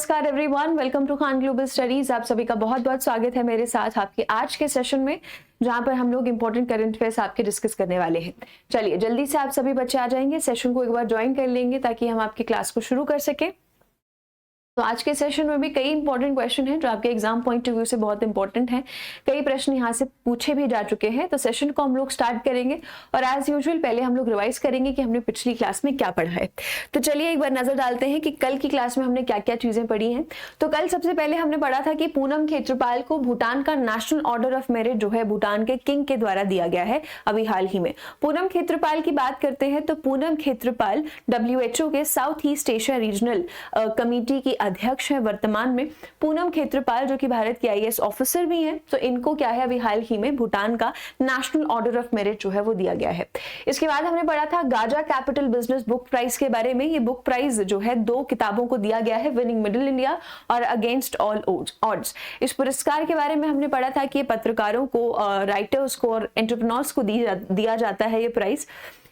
नमस्कार everyone, welcome to Khan Global Studies. आप सभी का बहुत बहुत स्वागत है मेरे साथ आपके आज के सेशन में, जहां पर हम लोग इंपॉर्टेंट करंट अफेयर्स आपके डिस्कस करने वाले हैं। चलिए जल्दी से आप सभी बच्चे आ जाएंगे, सेशन को एक बार ज्वाइन कर लेंगे ताकि हम आपकी क्लास को शुरू कर सकें। तो आज के सेशन में भी कई इंपॉर्टेंट क्वेश्चन हैं जो आपके एग्जाम पॉइंट ऑफ व्यू से बहुत इंपॉर्टेंट हैं। कई प्रश्न यहाँ से पूछे भी जा चुके हैं। तो सेशन को हम लोग स्टार्ट करेंगे और एज यूजुअल पहले हम लोग रिवाइज करेंगे कि हमने पिछली क्लास में क्या पढ़ा है। तो चलिए एक बार नजर डालते हैं कि कल की क्लास में हमने क्या क्या चीजें पढ़ी हैं। तो कल सबसे पहले हमने पढ़ा था कि पूनम खेत्रपाल को भूटान का नेशनल ऑर्डर ऑफ मेरिट जो है भूटान के किंग के द्वारा दिया गया है अभी हाल ही में। पूनम खेत्रपाल की बात करते हैं तो पूनम खेत्रपाल WHO के south east Asia regional committee की अध्यक्ष है वर्तमान में। पूनम खेत्रपाल जो कि भारत की IAS ऑफिसर भी हैं, तो इनको क्या है अभी हाल ही में भूटान का नेशनल ऑर्डर ऑफ मेरिट जो है वो दिया गया है। इसके बाद हमने पढ़ा था Gaja Capital Business Book Prize के बारे में। ये बुक प्राइज जो है 2 किताबों को दिया गया है, विनिंग मिडिल इंडिया और अगेंस्ट ऑल ऑड्स। इस पुरस्कार के बारे में हमने पढ़ा था कि पत्रकारों को, राइटर्स को और एंटरप्रेन्योर्स को दिया जाता है ये प्राइज।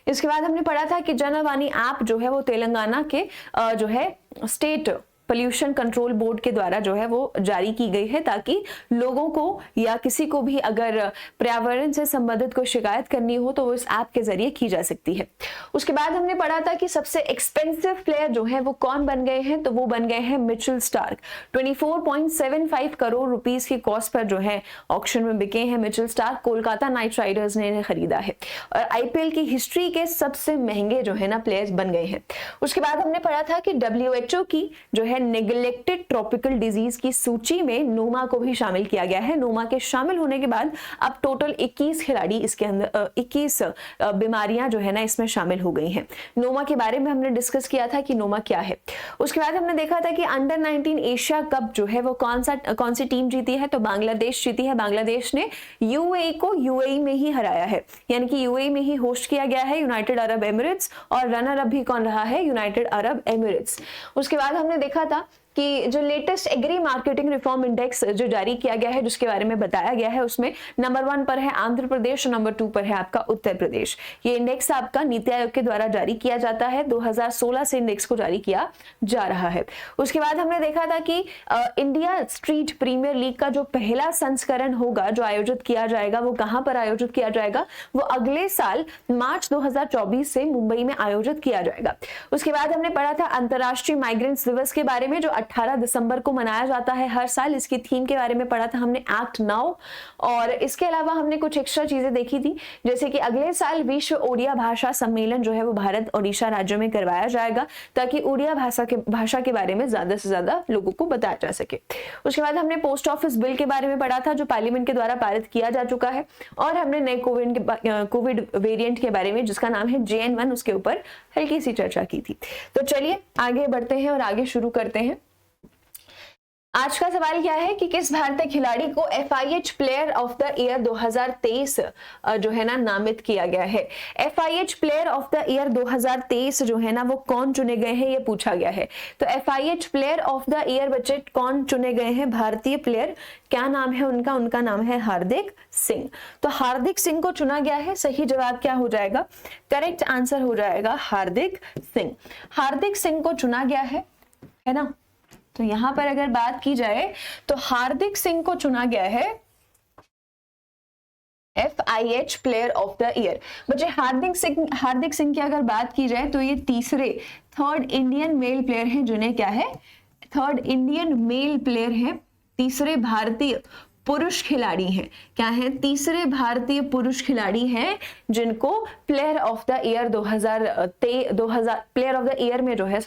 इसके बाद हमने पढ़ा था कि जनवाणी ऐप जो है वो तेलंगाना के जो है स्टेट पोल्यूशन कंट्रोल बोर्ड के द्वारा जो है वो जारी की गई है, ताकि लोगों को या किसी को भी अगर पर्यावरण से संबंधित कोई शिकायत करनी हो तो वो इस ऐप के जरिए की जा सकती है। उसके बाद हमने पढ़ा था कि सबसे एक्सपेंसिव प्लेयर जो है वो कौन बन गए हैं, तो वो बन गए हैं मिचेल स्टार्क। 24.75 करोड़ रुपीस की कॉस्ट पर जो है ऑक्शन में बिके हैं Mitchell Starc. Kolkata night Riders ने इन्हें खरीदा है और IPL की हिस्ट्री के सबसे महंगे जो है ना प्लेयर्स बन गए हैं। उसके बाद हमने पढ़ा था कि WHO की जो है नेग्लेक्टेड ट्रॉपिकल डिजीज की सूची में नोमा को भी शामिल किया गया है। नोमा के शामिल होने के बाद अब टोटल 21 खिलाड़ी इसके अंदर 21 बीमारियां जो है ना इसमें शामिल हो गई हैं। नोमा के बारे में हमने डिस्कस किया था कि नोमा क्या है। उसके बाद हमने देखा था कि अंडर 19 एशिया कप जो है वो कौन सी टीम जीती है, तो बांग्लादेश जीती है। बांग्लादेश ने UAE को UAE में ही हराया है, यानी कि UAE में ही होस्ट किया गया है, यूनाइटेड अरब एमिरेट्स, और रनर अप भी कौन रहा है, यूनाइटेड अरब एमिरेट्स। उसके बाद हमने देखा था कि जो latest agri marketing reform index जो जारी किया गया है, जिसके बारे में बताया गया है, उसमें नंबर 1 पर है आंध्र प्रदेश और नंबर 2 पर है आपका उत्तर प्रदेश। ये इंडेक्स आपका नीति आयोग के द्वारा जारी किया जाता है। 2016 से इंडेक्स को जारी किया जा रहा है। उसके बाद हमने देखा था कि इंडिया स्ट्रीट प्रीमियर लीग का जो पहला संस्करण होगा जो आयोजित किया जाएगा, वो कहां पर आयोजित किया जाएगा, वो अगले साल मार्च 2024 से मुंबई में आयोजित किया जाएगा। उसके बाद हमने पढ़ा था अंतरराष्ट्रीय माइग्रेंट्स दिवस के बारे में, जो 18 दिसंबर को मनाया जाता है हर साल। इसकी थीम के बारे में पढ़ा था हमने, एक्ट नाउ। और इसके अलावा हमने कुछ एक्स्ट्रा चीजें देखी थी, जैसे कि अगले साल विश्व ओडिया भाषा सम्मेलन जो है वो भारत ओडिशा राज्य में करवाया जाएगा, ताकि ओडिया भाषा के बारे में ज्यादा से ज्यादा लोगों को बताया जा सके। उसके बाद हमने पोस्ट ऑफिस बिल के बारे में पढ़ा था, जो पार्लियामेंट के द्वारा पारित किया जा चुका है। और हमने नए कोविड वेरिएंट के बारे में, जिसका नाम है JN1, उसके ऊपर हल्की सी चर्चा की थी। तो चलिए आगे बढ़ते हैं और आगे शुरू करते हैं। आज का सवाल क्या है कि किस भारतीय खिलाड़ी को FIH player of the year 2023 जो है ना नामित किया गया है। FIH player of the year 2023 जो है ना वो कौन चुने गए हैं, ये पूछा गया है। तो FIH player of the year बच्चे कौन चुने गए हैं, भारतीय प्लेयर। क्या नाम है उनका नाम है हार्दिक सिंह। तो हार्दिक सिंह को चुना गया है। सही जवाब क्या हो जाएगा, करेक्ट आंसर हो जाएगा हार्दिक सिंह। हार्दिक सिंह को चुना गया है ना। तो यहां पर अगर बात की जाए तो हार्दिक सिंह को चुना गया है FIH player of the year. बच्चे हार्दिक सिंह की अगर बात की जाए तो ये थर्ड इंडियन मेल प्लेयर हैं, जिन्हें क्या है, थर्ड इंडियन मेल प्लेयर हैं, तीसरे भारतीय पुरुष खिलाड़ी हैं। क्या है, तीसरे भारतीय पुरुष खिलाड़ी हैं जिनको player of the year 2000 player of the year में जो है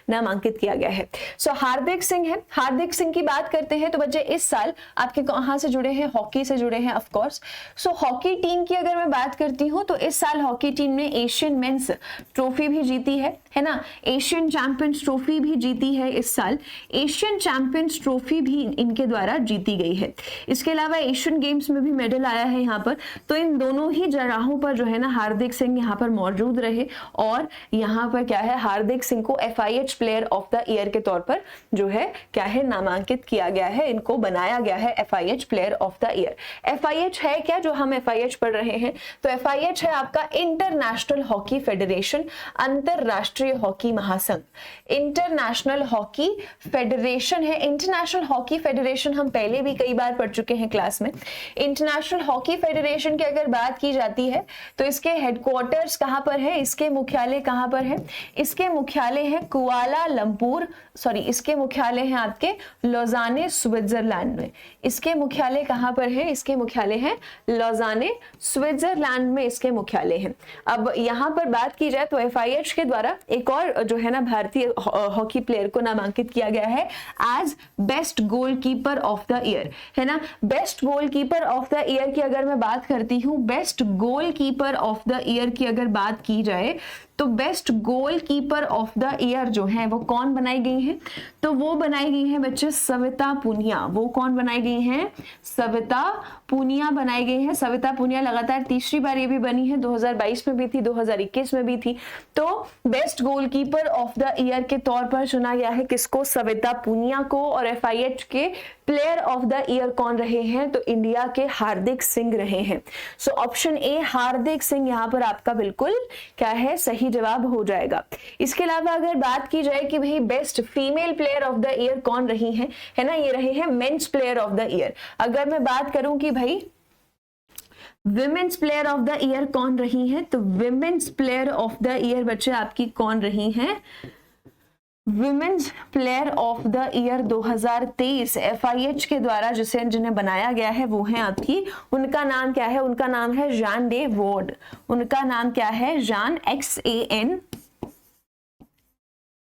नामांकित किया गया है। सो हार्दिक सिंह है। हार्दिक सिंह की बात करते हैं तो बच्चे इस साल आपके कहां से जुड़े हैं, हॉकी से जुड़े हैं of course. So hockey team की अगर मैं बात करती हूं तो इस साल हॉकी टीम ने एशियन मेंस ट्रॉफी भी जीती है ना, एशियन चैंपियंस ट्रॉफी भी जीती है इस साल। एशियन चैंपियंस ट्रॉफी भी इनके द्वारा जीती गई है। इसके अलावा एशियन गेम्स में भी मेडल आया है यहाँ पर। तो इन दोनों ही जगहों पर जो है ना हार्दिक सिंह यहाँ पर मौजूद रहे, और यहाँ पर क्या है, हार्दिक सिंह को FIH player of the year के तौर पर जो है क्या है नामांकित किया गया है, इनको बनाया गया है FIH player of the year. FIH है क्या, जो हम FIH पढ़ रहे हैं, तो FIH है आपका इंटरनेशनल हॉकी फेडरेशन, अंतरराष्ट्रीय राष्ट्रीय हॉकी महासंघ, इंटरनेशनल हॉकी फेडरेशन है। इंटरनेशनल हॉकी फेडरेशन हम पहले भी कई बार पढ़ चुके हैं क्लास में। इंटरनेशनल हॉकी फेडरेशन की अगर बात की जाती है तो इसके हेडक्वार्टर्स कहां पर है, इसके मुख्यालय कहां पर है, इसके मुख्यालय है कुआलालंपुर, सॉरी इसके मुख्यालय है आपके लौजाने स्विट्जरलैंड में। इसके मुख्यालय कहां पर है, इसके मुख्यालय है लौजाने स्विट्जरलैंड में, इसके मुख्यालय है। अब यहां पर बात की जाए तो FIH के द्वारा एक और जो है ना भारतीय हॉकी प्लेयर को नामांकित किया गया है as best goalkeeper of the year, है ना। Best goalkeeper of the year की अगर मैं बात करती हूं, best goalkeeper of the year की अगर बात की जाए तो best goalkeeper of the year जो है वो कौन बनाई गई है, तो वो बनाई गई है बच्चे सविता पुनिया। वो कौन बनाई गई है, सविता पुनिया बनाई गई है। सविता पुनिया लगातार तीसरी बार ये भी बनी है, 2022 में भी थी, 2021 में भी थी। तो best goalkeeper of the year के तौर पर चुना गया है किसको, सविता पुनिया को। और FIH के प्लेयर ऑफ द ईयर कौन रहे हैं, तो इंडिया के हार्दिक सिंह रहे हैं। सो ऑप्शन ए हार्दिक सिंह यहाँ पर आपका बिल्कुल क्या है, सही जवाब हो जाएगा। इसके अलावा अगर बात की जाए कि भाई best female player of the year कौन रही है, है ना, ये रहे हैं men's player of the year. अगर मैं बात करूं कि भाई women's player of the year कौन रही है, तो women's player of the year बच्चे आपकी कौन रही हैं, women's player of the year 2023 FIH के द्वारा जिन्हें बनाया गया है वो है आपकी, उनका नाम क्या है, उनका नाम है जान डे वॉर्ड। उनका नाम क्या है, जान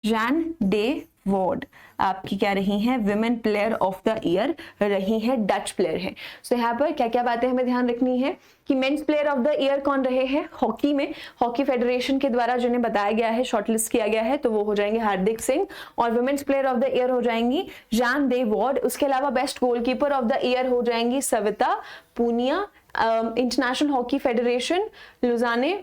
जान डे वॉर्ड आपकी क्या रही हैं, women player of the year रही हैं, डच प्लेयर है। सो यहाँ पर क्या क्या बातें हमें ध्यान रखनी है कि men's player of the year कौन रहे हैं हॉकी में, हॉकी फेडरेशन के द्वारा जिन्हें बताया गया है, शॉर्टलिस्ट किया गया है, तो वो हो जाएंगे हार्दिक सिंह। और women's player of the year हो जाएंगी जान डे वॉर्ड। उसके अलावा best goalkeeper of the year हो जाएंगी Savita Punia. International Hockey Federation Lausanne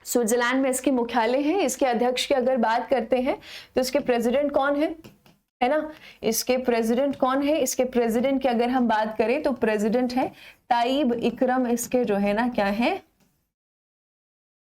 Switzerland में इसके मुख्यालय है। इसके अध्यक्ष की अगर बात करते हैं तो इसके प्रेसिडेंट कौन है ना, इसके प्रेसिडेंट कौन है, इसके प्रेसिडेंट की अगर हम बात करें तो प्रेसिडेंट है ताइब इकरम, इसके जो है ना क्या है,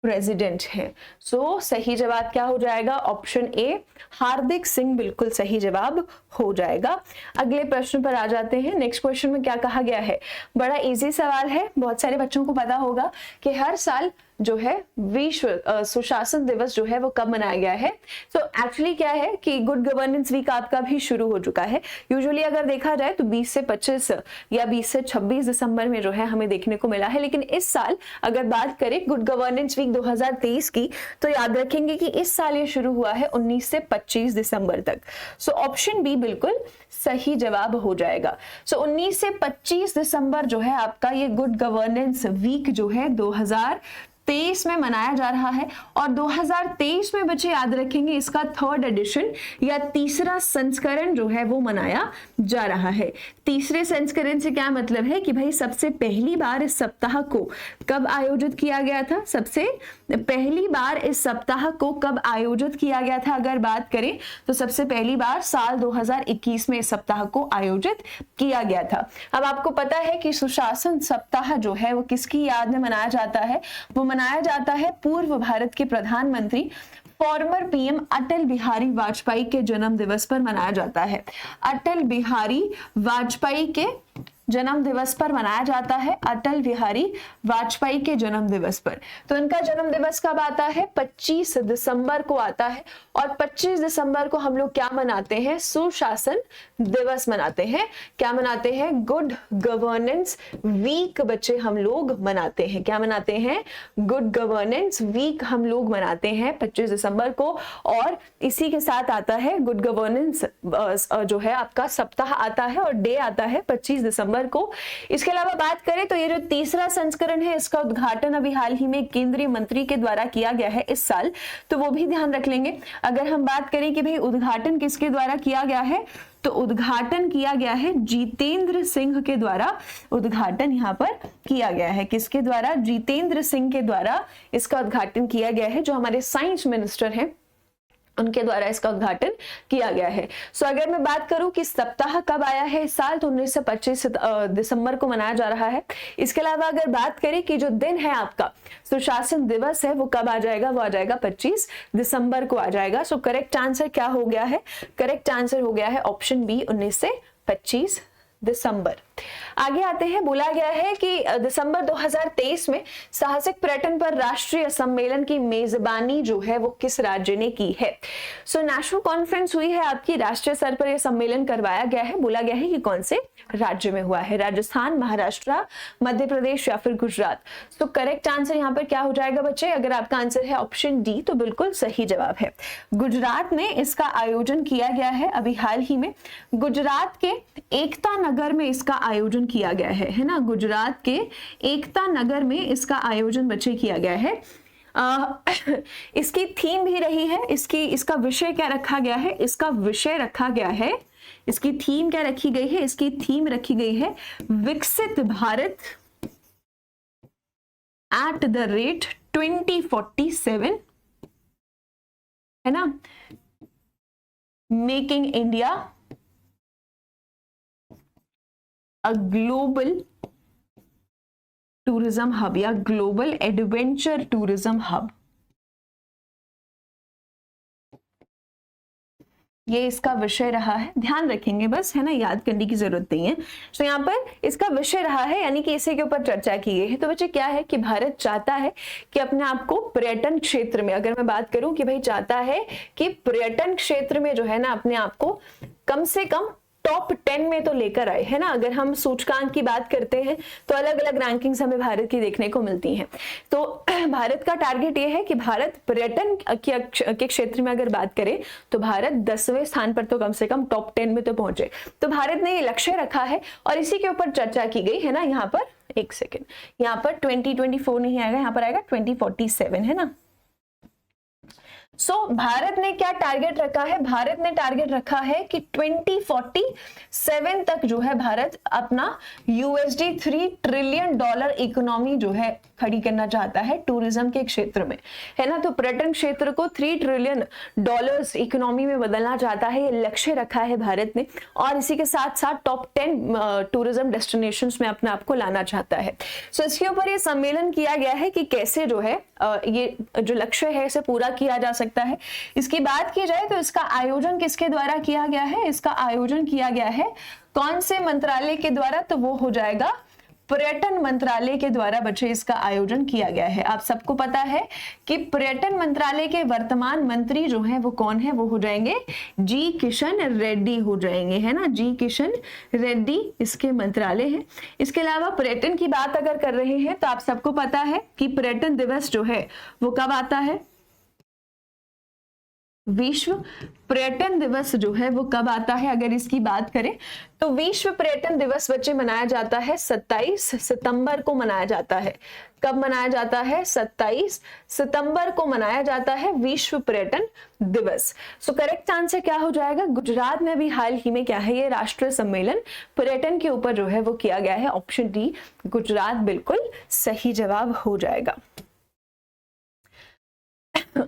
प्रेसिडेंट है। सो सही जवाब क्या हो जाएगा, ऑप्शन ए हार्दिक सिंह बिल्कुल सही जवाब हो जाएगा। अगले प्रश्न पर आ जाते हैं। नेक्स्ट क्वेश्चन में क्या कहा गया है, बड़ा इजी सवाल है, बहुत सारे बच्चों को पता होगा कि हर साल जो है विश्व सुशासन दिवस जो है वो कब मनाया गया है। तो एक्चुअली क्या है कि गुड गवर्नेंस वीक आपका भी शुरू हो चुका है। यूजुअली अगर देखा जाए तो 20 से 25 या 20 से 26 दिसंबर में जो है हमें देखने को मिला है, लेकिन इस साल अगर बात करें गुड गवर्नेंस वीक 2023 की तो याद रखेंगे कि इस साल ये शुरू हुआ है 19 से 25 दिसंबर तक। सो ऑप्शन बी बिल्कुल सही जवाब हो जाएगा। सो 19 से 25 दिसंबर जो है आपका ये गुड गवर्नेंस वीक जो है 2023 में मनाया जा रहा है। और 2023 में बच्चे याद रखेंगे इसका 3rd एडिशन या तीसरा संस्करण जो है वो मनाया जा रहा है। तीसरे संस्करण से क्या मतलब है कि भाई सबसे पहली बार इस सप्ताह को कब आयोजित किया गया था, सबसे पहली बार इस सप्ताह को कब आयोजित किया गया था अगर बात करें तो सबसे पहली बार साल 2021 में इस सप्ताह को आयोजित किया गया था। अब आपको पता है कि सुशासन सप्ताह जो है वो किसकी याद में मनाया जाता है, वो मनाया जाता है पूर्व भारत के प्रधानमंत्री फॉर्मर PM अटल बिहारी वाजपेयी के जन्म दिवस पर मनाया जाता है। अटल बिहारी वाजपेयी के जन्म दिवस पर मनाया जाता है, अटल बिहारी वाजपेयी के जन्म दिवस पर। तो इनका जन्म दिवस कब आता है, 25 दिसंबर को आता है। और 25 दिसंबर को हम लोग क्या मनाते हैं, सुशासन दिवस मनाते हैं। क्या मनाते हैं, गुड गवर्नेंस वीक बच्चे हम लोग मनाते हैं। क्या मनाते हैं, गुड गवर्नेंस वीक हम लोग मनाते हैं 25 दिसंबर को। और इसी के साथ आता है गुड गवर्नेंस जो है आपका सप्ताह आता है और डे आता है 25 दिसंबर को। इसके अलावा बात करें तो ये जो तीसरा संस्करण है इसका उद्घाटन अभी हाल ही में केंद्रीय मंत्री के द्वारा किया गया है इस साल, तो वो भी ध्यान रख लेंगे। अगर हम बात करें कि भाई उद्घाटन किसके द्वारा किया गया है, तो उद्घाटन किया गया है जितेंद्र सिंह के द्वारा। उद्घाटन यहाँ पर किया गया है किसके द्वारा, जितेंद्र सिंह के द्वारा इसका उद्घाटन किया गया है, जो हमारे साइंस मिनिस्टर हैं उनके द्वारा इसका उद्घाटन किया गया है। सो अगर मैं बात करूं कि सप्ताह कब आया है इस साल, तो 1925 दिसंबर को मनाया जा रहा है। इसके अलावा अगर बात करें कि जो दिन है आपका सुशासन दिवस है वो कब आ जाएगा, वो आ जाएगा 25 दिसंबर को आ जाएगा। सो करेक्ट आंसर क्या हो गया है, करेक्ट आंसर हो गया है ऑप्शन बी 1925 दिसंबर। आगे आते हैं, बोला गया है कि दिसंबर 2023 में साहसिक पर्यटन पर राष्ट्रीय सम्मेलन की मेजबानी जो है वो किस राज्य ने की है। सो नेशनल कॉन्फ्रेंस हुई है आपकी, राष्ट्रीय स्तर पर यह सम्मेलन करवाया गया है। बोला गया है कि कौन से राज्य में हुआ है, राजस्थान, महाराष्ट्र, मध्य प्रदेश या फिर गुजरात। तो करेक्ट आंसर यहाँ पर क्या हो जाएगा बच्चे, अगर आपका आंसर है ऑप्शन डी तो बिल्कुल सही जवाब है। गुजरात में इसका आयोजन किया गया है अभी हाल ही में। गुजरात के एकता नगर में इसका आयोजन किया गया है ना, गुजरात के एकता नगर में इसका आयोजन बच्चे किया गया है। इसकी थीम भी रही है, इसका विषय क्या रखा गया है, इसका विषय रखा गया है, इसकी थीम क्या रखी गई है, इसकी थीम रखी गई है विकसित भारत एट द रेट 2047, है ना, making India a global tourism hub या ग्लोबल एडवेंचर टूरिज्म हब। ये इसका विषय रहा है, ध्यान रखेंगे बस, है ना, याद करने की जरूरत नहीं है। तो यहाँ पर इसका विषय रहा है, यानी कि इसी के ऊपर चर्चा की गई है। तो बच्चे क्या है कि भारत चाहता है कि अपने आप को पर्यटन क्षेत्र में, अगर मैं बात करूं कि भाई चाहता है कि पर्यटन क्षेत्र में जो है ना अपने आप को कम से कम टॉप 10 में तो लेकर आए, है ना। अगर हम सूचकांक की बात करते हैं तो अलग अलग रैंकिंग्स हमें भारत की देखने को मिलती हैं। तो भारत का टारगेट ये है कि भारत पर्यटन के क्षेत्र में अगर बात करें तो भारत 10वें स्थान पर तो कम से कम टॉप 10 में तो पहुंचे। तो भारत ने ये लक्ष्य रखा है और इसी के ऊपर चर्चा की गई है ना। यहाँ पर एक सेकेंड, यहाँ पर 2024 नहीं आएगा, यहाँ पर आएगा 2047, है ना। सो भारत ने क्या टारगेट रखा है, भारत ने टारगेट रखा है कि 2047 तक जो है भारत अपना $3 ट्रिलियन इकोनॉमी जो है खड़ी करना चाहता है टूरिज्म के क्षेत्र में, है ना। तो पर्यटन क्षेत्र को $3 ट्रिलियन इकोनॉमी में बदलना चाहता है, ये लक्ष्य रखा है भारत ने, और इसी के साथ साथ टॉप 10 टूरिज्म डेस्टिनेशंस में अपने आप को लाना चाहता है। सो इसके ऊपर ये सम्मेलन किया गया है कि कैसे जो है ये जो लक्ष्य है इसे पूरा किया जा सकता है। इसकी बात की जाए तो इसका आयोजन किसके द्वारा किया गया है, इसका आयोजन किया गया है कौन से मंत्रालय के द्वारा, तो वो हो जाएगा पर्यटन मंत्रालय के द्वारा बच्चे इसका आयोजन किया गया है। आप सबको पता है कि पर्यटन मंत्रालय के वर्तमान मंत्री जो हैं वो कौन है, वो हो जाएंगे जी किशन रेड्डी हो जाएंगे, है ना। जी किशन रेड्डी इसके मंत्रालय है। इसके अलावा पर्यटन की बात अगर कर रहे हैं तो आप सबको पता है कि पर्यटन दिवस जो है वो कब आता है, विश्व पर्यटन दिवस जो है वो कब आता है। अगर इसकी बात करें तो विश्व पर्यटन दिवस बच्चे मनाया जाता है 27 सितंबर को मनाया जाता है। कब मनाया जाता है, 27 सितंबर को मनाया जाता है विश्व पर्यटन दिवस। सो करेक्ट आंसर क्या हो जाएगा, गुजरात में भी हाल ही में क्या है ये राष्ट्रीय सम्मेलन पर्यटन के ऊपर जो है वो किया गया है। ऑप्शन डी गुजरात बिल्कुल सही जवाब हो जाएगा।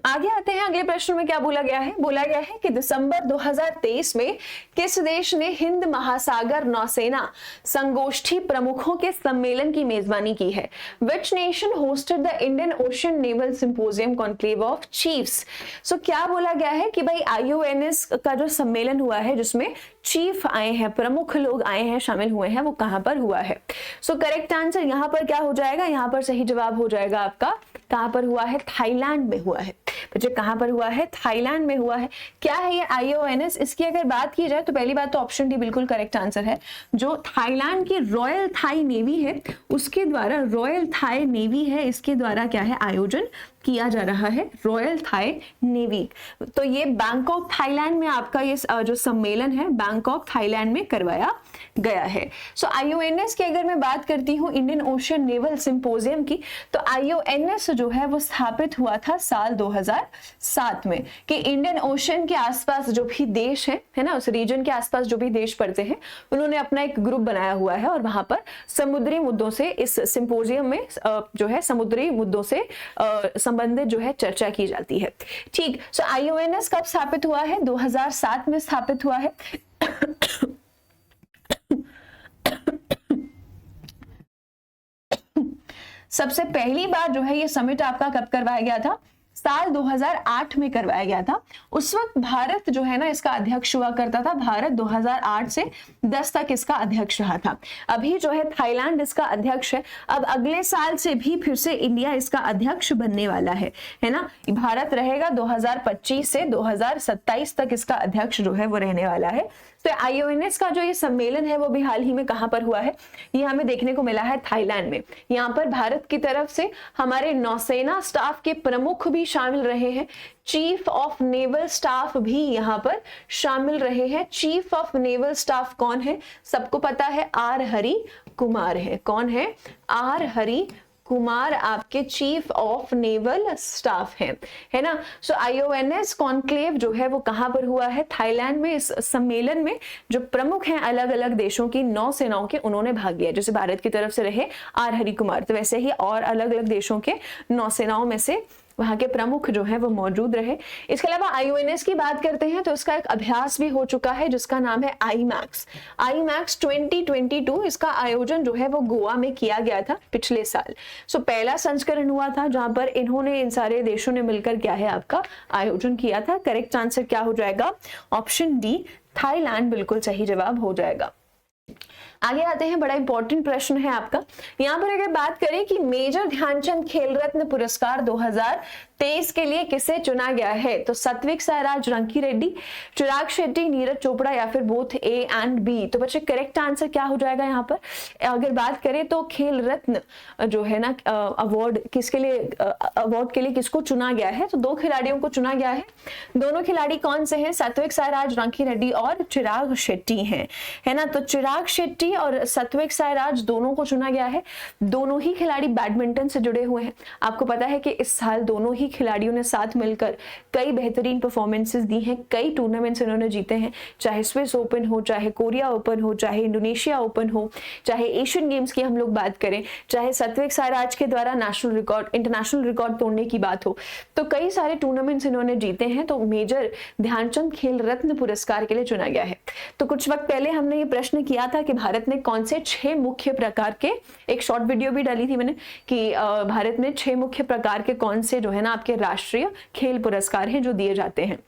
आगे आते हैं, अगले प्रश्न में क्या बोला गया है, बोला गया है कि दिसंबर 2023 में किस देश ने हिंद महासागर नौसेना संगोष्ठी प्रमुखों के सम्मेलन की मेजबानी की है। Which nation hosted the Indian Ocean Naval Symposium conclave of chiefs. So क्या बोला गया है कि भाई IONS का जो सम्मेलन हुआ है जिसमें चीफ आए हैं, प्रमुख लोग आए हैं, शामिल हुए हैं, वो कहां पर हुआ है। सो करेक्ट आंसर यहाँ पर क्या हो जाएगा, यहाँ पर सही जवाब हो जाएगा आपका, कहां पर हुआ है, थाईलैंड में हुआ है बच्चे। कहां पर हुआ है, थाईलैंड में हुआ है। क्या है ये IONS, इसकी अगर बात की जाए तो पहली बात तो ऑप्शन डी बिल्कुल करेक्ट आंसर है। जो थाईलैंड की रॉयल थाई नेवी है उसके द्वारा, रॉयल थाई नेवी है इसके द्वारा क्या है आयोजन किया जा रहा है, रॉयल थाई नेवी। तो ये बैंकॉक थाईलैंड में आपका ये जो सम्मेलन है बैंकॉक थाईलैंड में करवाया गया है। सो IONS की अगर मैं बात करती हूँ इंडियन ओशन नेवल सिंपोजियम की, तो IONS जो है वो स्थापित हुआ था साल 2000 2007 में कि इंडियन ओशन के आसपास जो भी देश है ना, उस रीजन के आसपास जो भी देश पड़ते हैं, उन्होंने अपना एक ग्रुप बनाया हुआ है और वहां पर समुद्री मुद्दों से इस सिंपोजियम में जो है समुद्री मुद्दों से संबंधित जो है चर्चा की जाती है। ठीक, सो IONS कब स्थापित हुआ है? 2007 में स्थापित हुआ है। सबसे पहली बार जो है ये समिट आपका कब करवाया गया था? साल 2008 में करवाया गया था। उस वक्त भारत जो है ना इसका अध्यक्ष हुआ करता था। भारत 2008 से 10 तक इसका अध्यक्ष रहा था। अभी जो है थाईलैंड इसका अध्यक्ष है। अब अगले साल से भी फिर से इंडिया इसका अध्यक्ष बनने वाला है ना। भारत रहेगा 2025 से 2027 तक इसका अध्यक्ष जो है वो रहने वाला है। तो IONS का जो ये सम्मेलन है वो भी हाल ही में कहां पर हुआ है? ये हमें देखने को मिला है थाईलैंड में। यहाँ पर भारत की तरफ से हमारे नौसेना स्टाफ के प्रमुख भी शामिल रहे हैं, चीफ ऑफ नेवल स्टाफ भी यहाँ पर शामिल रहे हैं। चीफ ऑफ नेवल स्टाफ कौन है? सबको पता है, आर हरि कुमार है। कौन है? आर हरि कुमार आपके चीफ ऑफ नेवल स्टाफ है ना। सो IONS कॉन्क्लेव जो है वो कहां पर हुआ है? थाईलैंड में। इस सम्मेलन में जो प्रमुख हैं अलग अलग देशों की नौसेनाओं के, उन्होंने भाग लिया। जैसे भारत की तरफ से रहे आर हरि कुमार, तो वैसे ही और अलग अलग देशों के नौसेनाओं में से वहां के प्रमुख जो है वो मौजूद रहे। इसके अलावा IONS की बात करते हैं तो इसका एक अभ्यास भी हो चुका है जिसका नाम है IMAX 2022। इसका आयोजन जो है वो गोवा में किया गया था पिछले साल। सो पहला संस्करण हुआ था जहां पर इन्होंने, इन सारे देशों ने मिलकर क्या है आपका आयोजन किया था। करेक्ट आंसर क्या हो जाएगा? ऑप्शन डी, थाईलैंड बिल्कुल सही जवाब हो जाएगा। आगे आते हैं, बड़ा इंपॉर्टेंट प्रश्न है आपका। यहां पर अगर बात करें कि मेजर ध्यानचंद खेल रत्न पुरस्कार 2023 के लिए किसे चुना गया है, तो सात्विक साईराज रंकी रेड्डी, चिराग शेट्टी, नीरज चोपड़ा या फिर बोथ ए एंड बी। तो बच्चे करेक्ट आंसर क्या हो जाएगा यहाँ पर? अगर बात करें तो खेल रत्न जो है ना अवार्ड किसके लिए, अवार्ड के लिए किसको चुना गया है? तो 2 खिलाड़ियों को चुना गया है। दोनों खिलाड़ी कौन से हैं? सात्विक साईराज रंकी रेड्डी और चिराग शेट्टी हैं, है ना। तो चिराग शेट्टी और सात्विक साईराज दोनों को चुना गया है। दोनों ही खिलाड़ी बैडमिंटन से जुड़े हुए हैं। आपको पता है कि इस साल दोनों ही खिलाड़ियों ने साथ मिलकर कई बेहतरीन परफॉर्मेंसेस दी हैं, कई टूर्नामेंट्स इन्होंने जीते हैं, चाहे स्विस ओपन हो, चाहे कोरिया ओपन हो, चाहे इंडोनेशिया ओपन हो, चाहे एशियन गेम्स की हम लोग बात करें, चाहे सात्विक साईराज के द्वारा नेशनल रिकॉर्ड, इंटरनेशनल रिकॉर्ड तोड़ने की बात हो, तो कई सारे टूर्नामेंट्स इन्होंने जीते हैं। तो मेजर ध्यानचंद खेल रत्न पुरस्कार के लिए चुना गया है। तो कुछ वक्त पहले हमने ये प्रश्न किया था कि भारत ने कौन से 6 मुख्य प्रकार के, एक शॉर्ट वीडियो भी डाली थी मैंने कि भारत में 6 मुख्य प्रकार के कौन से जो है ना आपके राष्ट्रीय खेल पुरस्कार हैं जो दिए जाते हैं।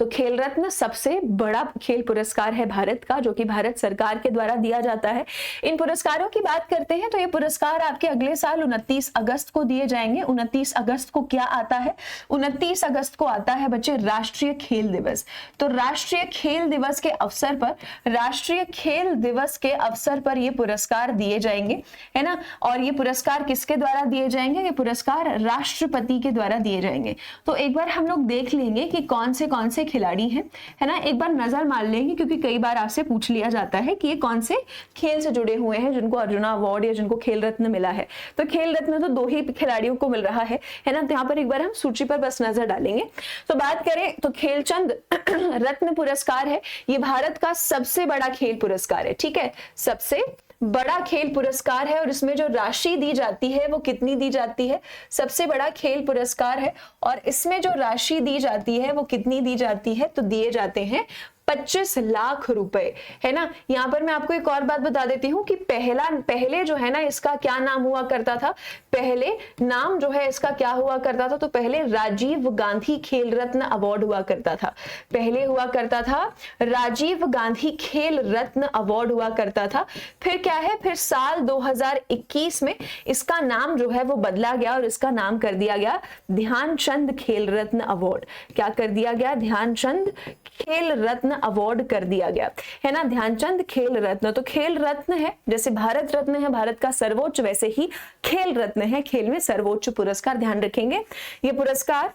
तो खेल रत्न सबसे बड़ा खेल पुरस्कार है भारत का, जो कि भारत सरकार के द्वारा दिया जाता है। इन पुरस्कारों की बात करते हैं तो ये पुरस्कार आपके अगले साल 29 अगस्त को दिए जाएंगे। 29 अगस्त को क्या आता है? 29 अगस्त को आता है बच्चे राष्ट्रीय खेल दिवस। तो राष्ट्रीय खेल दिवस के अवसर पर, राष्ट्रीय खेल दिवस के अवसर पर ये पुरस्कार दिए जाएंगे, है ना। और ये पुरस्कार किसके द्वारा दिए जाएंगे? ये पुरस्कार राष्ट्रपति के द्वारा दिए जाएंगे। तो एक बार हम लोग देख लेंगे कि कौन से खिलाड़ी हैं, है ना। एक बार नजर मार लेंगे क्योंकि कई बार आपसे पूछ लिया जाता है कि ये कौन से खेल से जुड़े हुए हैं जिनको अर्जुना अवार्ड या जिनको खेल रत्न मिला है। तो खेल रत्न तो 2 ही खिलाड़ियों को मिल रहा है ना। तो यहाँ पर एक बार हम सूची पर बस नजर डालेंगे। तो बात करें तो खेलचंद रत्न पुरस्कार है, ये भारत का सबसे बड़ा खेल पुरस्कार है, ठीक है, सबसे बड़ा खेल पुरस्कार है। और इसमें जो राशि दी जाती है वो कितनी दी जाती है? सबसे बड़ा खेल पुरस्कार है और इसमें जो राशि दी जाती है वो कितनी दी जाती है? तो दिए जाते हैं 25 लाख रुपए, है ना। यहाँ पर मैं आपको एक और बात बता देती हूँ कि पहले जो है ना इसका क्या नाम हुआ करता था? पहले नाम जो है इसका क्या हुआ करता था? तो पहले राजीव गांधी खेल रत्न अवार्ड हुआ करता था। पहले हुआ करता था राजीव गांधी खेल रत्न अवार्ड हुआ करता था। फिर क्या है, फिर साल 2021 में इसका नाम जो है वो बदला गया और इसका नाम कर दिया गया ध्यानचंद खेल रत्न अवार्ड। क्या कर दिया गया? ध्यानचंद खेल रत्न अवार्ड कर दिया गया, है ना। ध्यानचंद खेल रत्न, तो खेल रत्न है जैसे भारत रत्न है भारत का सर्वोच्च, वैसे ही खेल रत्न है खेल में सर्वोच्च पुरस्कार। ध्यान रखेंगे ये पुरस्कार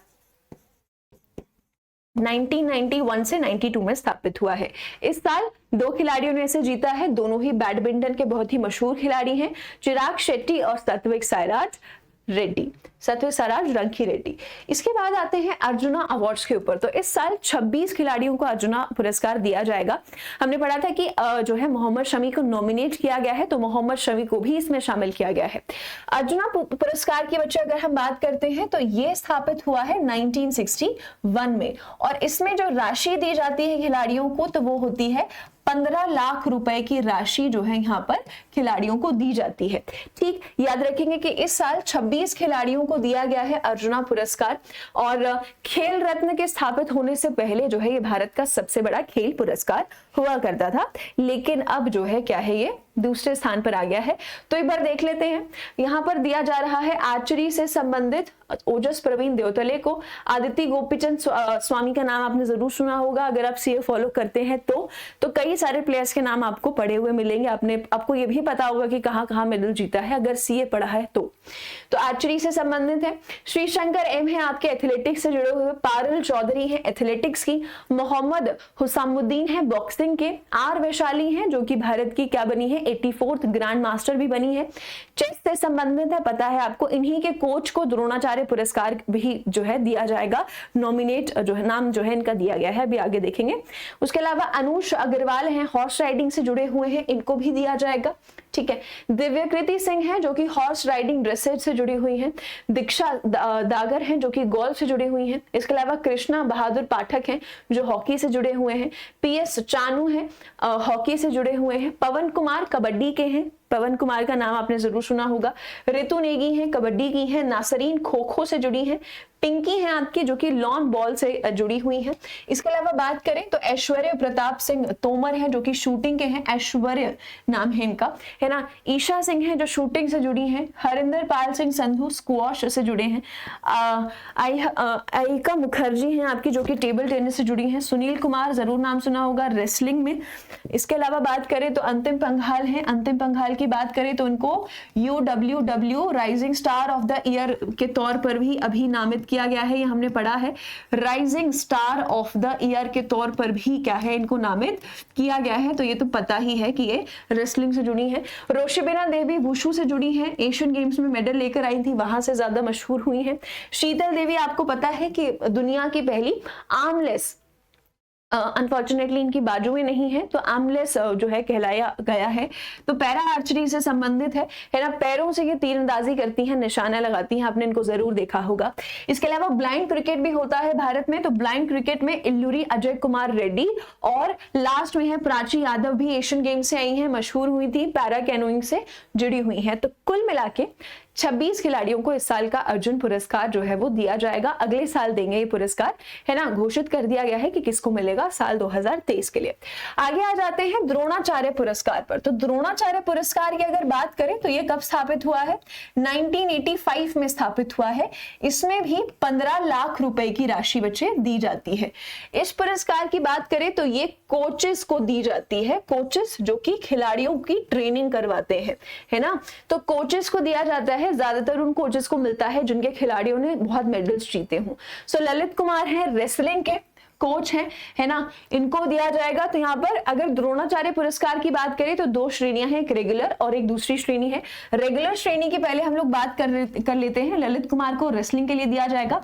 1991 से 92 में स्थापित हुआ है। इस साल 2 खिलाड़ियों ने इसे जीता है, दोनों ही बैडमिंटन के बहुत ही मशहूर खिलाड़ी हैं, चिराग शेट्टी और सात्विक साईराज। रेड्डी, सत्य रंकी रेड्डी। इसके बाद आते हैं अर्जुना अवार्ड्स के ऊपर। तो इस साल 26 खिलाड़ियों को अर्जुना पुरस्कार दिया जाएगा। हमने पढ़ा था कि जो है मोहम्मद शमी को नॉमिनेट किया गया है, तो मोहम्मद शमी को भी इसमें शामिल किया गया है। अर्जुना पुरस्कार की बच्चे अगर हम बात करते हैं तो ये स्थापित हुआ है 1961 में, और इसमें जो राशि दी जाती है खिलाड़ियों को तो वो होती है 15 लाख रुपए की राशि जो है यहाँ पर खिलाड़ियों को दी जाती है। ठीक, याद रखेंगे कि इस साल 26 खिलाड़ियों को दिया गया है अर्जुना पुरस्कार, और खेल रत्न के स्थापित होने से पहले जो है ये भारत का सबसे बड़ा खेल पुरस्कार हुआ करता था, लेकिन अब जो है क्या है, ये दूसरे स्थान पर आ गया है। तो एक बार देख लेते हैं, यहाँ पर दिया जा रहा है आर्चरी से संबंधित ओजस प्रवीण देवतले को। आदित्य गोपीचंद स्वामी का नाम आपने जरूर सुना होगा अगर आप सीए फॉलो करते हैं तो कई सारे प्लेयर्स के नाम आपको पढ़े हुए मिलेंगे। आपको ये भी पता होगा कि कहाँ कहाँ मेडल जीता है अगर सीए पढ़ा है तो आर्चरी से संबंधित है। श्री शंकर एम है आपके एथलेटिक्स से जुड़े हुए, पारुल चौधरी है एथलेटिक्स की, मोहम्मद हुसामुद्दीन है बॉक्सिंग के, आर वैशाली है जो कि भारत की क्या बनी है 84th ग्रैंड मास्टर भी बनी है। चेस से संबंधित है, पता है आपको, इन्हीं के कोच को द्रोणाचार्य पुरस्कार भी जो है दिया जाएगा, नॉमिनेट जो है नाम जो है इनका दिया गया है, अभी आगे देखेंगे। उसके अलावा अनुष अग्रवाल हैं हॉर्स राइडिंग से जुड़े हुए हैं, इनको भी दिया जाएगा। ठीक है, दिव्यकृति सिंह है जो कि हॉर्स राइडिंग ड्रेसेज से जुड़ी हुई हैं, दीक्षा दागर हैं जो कि गोल्फ से जुड़ी हुई हैं। इसके अलावा कृष्णा बहादुर पाठक हैं जो हॉकी से जुड़े हुए हैं, पीएस चानू हैं हॉकी से जुड़े हुए हैं, पवन कुमार कबड्डी के हैं, पवन कुमार का नाम आपने जरूर सुना होगा, ऋतु नेगी हैं कबड्डी की हैं, नासरीन खो खो से जुड़ी हैं, पिंकी हैं आपकी जो कि लॉन बॉल से जुड़ी हुई हैं। इसके अलावा बात करें तो ऐश्वर्य प्रताप सिंह तोमर हैं जो कि शूटिंग के हैं, ऐश्वर्य नाम है इनका, है ना। ईशा सिंह हैं जो शूटिंग से जुड़ी हैं, हरिंदर पाल सिंह संधू स्क्वॉश से जुड़े हैं, आयिका मुखर्जी हैं आपकी जो कि टेबल टेनिस से जुड़ी हैं, सुनील कुमार जरूर नाम सुना होगा रेसलिंग में। इसके अलावा बात करें तो अंतिम पंघाल हैं, अंतिम पंघाल की बात करें तो उनको UWW rising star of the year के तौर पर भी अभी नामित किया गया है, ये हमने पढ़ा है, rising star of the year के तौर पर भी क्या है इनको नामित किया गया है। तो ये तो पता ही है कि ये रेसलिंग से जुड़ी है। रोशिबिना देवी वुशु से जुड़ी हैं, एशियन गेम्स में मेडल लेकर आई थी, वहां से ज्यादा मशहूर हुई हैं। शीतल देवी आपको पता है कि दुनिया की पहली आर्मलेस, अनफॉर्चुनेटली इनकी बाजू में नहीं है तो आर्मलेस जो है कहलाया गया है। तो पैरा आर्चरी से संबंधित है ना, पैरों से ये तीरंदाजी करती हैं, निशाना लगाती हैं, आपने इनको जरूर देखा होगा। इसके अलावा ब्लाइंड क्रिकेट भी होता है भारत में, तो ब्लाइंड क्रिकेट में इल्लुरी अजय कुमार रेड्डी और लास्ट में है प्राची यादव, भी एशियन गेम्स से आई हैं, मशहूर हुई थी, पैरा कैनोइंग से जुड़ी हुई हैं। तो कुल मिला के 26 खिलाड़ियों को इस साल का अर्जुन पुरस्कार जो है वो दिया जाएगा, अगले साल देंगे ये पुरस्कार, है ना। घोषित कर दिया गया है कि किसको मिलेगा साल 2023 के लिए। आगे आ जाते हैं द्रोणाचार्य पुरस्कार पर। तो द्रोणाचार्य पुरस्कार की अगर बात करें तो ये कब स्थापित हुआ है, 1985 में स्थापित हुआ है। इसमें भी 15 लाख रुपए की राशि बच्चे दी जाती है। इस पुरस्कार की बात करें तो ये कोचेस को दी जाती है, कोचेस जो कि खिलाड़ियों की ट्रेनिंग करवाते हैं, है ना। तो कोचेस को दिया जाता है, ज्यादातर उन कोचेस को मिलता है जिनके खिलाड़ियों ने बहुत मेडल्स जीते हों। सो ललित कुमार हैं रेसलिंग के कोच हैं, है ना, इनको दिया जाएगा। तो यहाँ पर अगर द्रोणाचार्य पुरस्कार की बात करें तो 2 श्रेणियां हैं, एक रेगुलर और एक दूसरी श्रेणी है। रेगुलर श्रेणी की पहले हम लोग बात कर लेते हैं। ललित कुमार को रेसलिंग के लिए दिया जाएगा।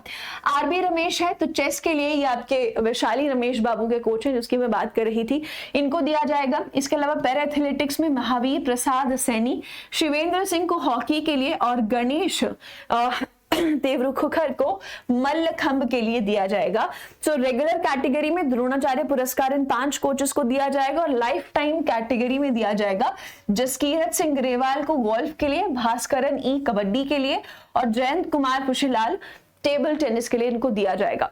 आरबी रमेश है तो चेस के लिए ये आपके वैशाली रमेश बाबू के कोच हैं जिसकी मैं बात कर रही थी, इनको दिया जाएगा। इसके अलावा पैरा एथलेटिक्स में महावीर प्रसाद सैनी, शिवेंद्र सिंह को हॉकी के लिए और गणेश देवरुखकर को मल्लखंब के लिए दिया जाएगा। तो रेगुलर कैटेगरी में द्रोणाचार्य पुरस्कार इन 5 कोचेस को दिया जाएगा और लाइफ टाइम कैटेगरी में दिया जाएगा जसकीरत सिंह ग्रेवाल को गोल्फ के लिए, भास्करन ई कबड्डी के लिए और जयंत कुमार पुशीलाल टेबल टेनिस के लिए इनको दिया जाएगा।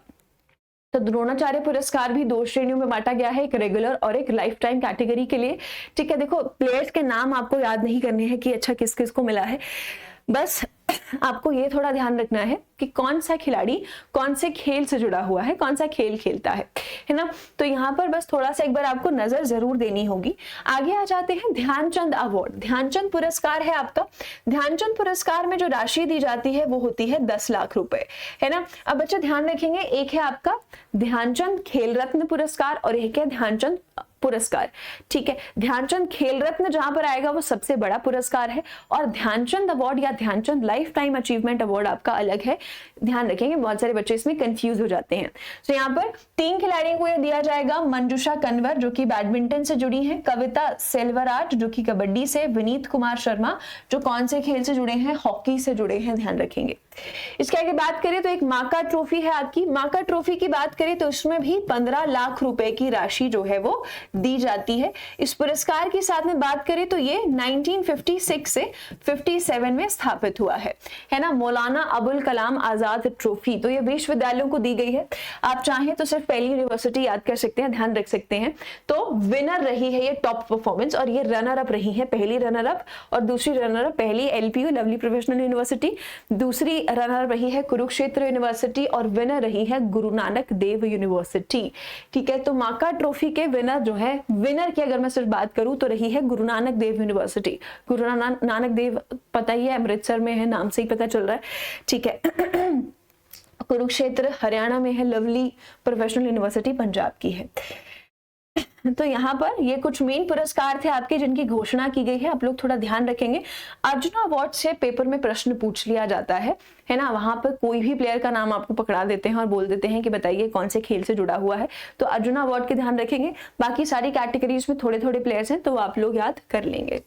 तो द्रोणाचार्य पुरस्कार भी 2 श्रेणियों में बांटा गया है, एक रेगुलर और एक लाइफ टाइम कैटेगरी के लिए। ठीक है, देखो प्लेयर्स के नाम आपको याद नहीं करने हैं कि अच्छा किस किस को मिला है, बस आपको ये थोड़ा ध्यान रखना है कि कौन सा खिलाड़ी कौन से खेल से जुड़ा हुआ है, कौन सा खेल खेलता है ना। तो यहाँ पर बस थोड़ा सा एक बार आपको नजर जरूर देनी होगी। आगे आ जाते हैं ध्यानचंद अवार्ड। ध्यानचंद पुरस्कार है आपका। ध्यानचंद पुरस्कार में जो राशि दी जाती है वो होती है 10 लाख रुपए, है ना। अब बच्चे ध्यान रखेंगे, एक है आपका ध्यानचंद खेल रत्न पुरस्कार और एक है ध्यानचंद पुरस्कार, ठीक है। ध्यानचंद खेल रत्न जहां पर आएगा वो सबसे बड़ा पुरस्कार है, और ध्यानचंद अवार्ड या Dhyan Chand life time achievement award आपका अलग है। ध्यान रखेंगे, बहुत सारे बच्चे इसमें कंफ्यूज हो जाते हैं। तो यहाँ पर 3 खिलाड़ियों को यह दिया जाएगा, मंजुषा कन्वर जो कि बैडमिंटन से जुड़ी हैं, कविता सेल्वराट जो कि कबड्डी से, विनीत कुमार शर्मा जो कौन से खेल से जुड़े हैं, हॉकी से जुड़े हैं, ध्यान रखेंगे। इसके आगे बात करें तो एक माका ट्रॉफी है आपकी। माका ट्रॉफी की बात करें तो इसमें भी 15 लाख रुपए की राशि जो है वो दी जाती है। इस पुरस्कार के साथ में बात करें तो ये 1956 से 57 में स्थापित हुआ है ना। मौलाना अबुल कलाम आजाद ट्रॉफी, तो ये विश्वविद्यालयों को दी गई है। आप चाहें तो सिर्फ पहली यूनिवर्सिटी याद कर सकते हैं, ध्यान रख सकते हैं। तो विनर रही है ये टॉप परफॉर्मेंस, और ये रनर अप रही है, पहली रनर अप और दूसरी रनर अप, पहली एलपीयू लवली प्रोफेशनल यूनिवर्सिटी, दूसरी रनर रही है कुरुक्षेत्र यूनिवर्सिटी, और विनर रही है गुरु नानक देव यूनिवर्सिटी, ठीक है। तो माका ट्रॉफी के विनर जो है, विनर की अगर मैं सिर्फ बात करूं तो रही है गुरु नानक देव यूनिवर्सिटी। गुरु नानक देव पता ही है, अमृतसर में है, नाम से ही पता चल रहा है, ठीक है। कुरुक्षेत्र हरियाणा में है, लवली प्रोफेशनल यूनिवर्सिटी पंजाब की है। तो यहाँ पर ये कुछ मेन पुरस्कार थे आपके जिनकी घोषणा की गई है, आप लोग थोड़ा ध्यान रखेंगे। अर्जुना अवार्ड से पेपर में प्रश्न पूछ लिया जाता है ना। वहां पर कोई भी प्लेयर का नाम आपको पकड़ा देते हैं और बोल देते हैं कि बताइए कौन से खेल से जुड़ा हुआ है, तो अर्जुना अवार्ड के ध्यान रखेंगे। बाकी सारी कैटेगरीज में थोड़े थोड़े प्लेयर्स हैं तो आप लोग याद कर लेंगे।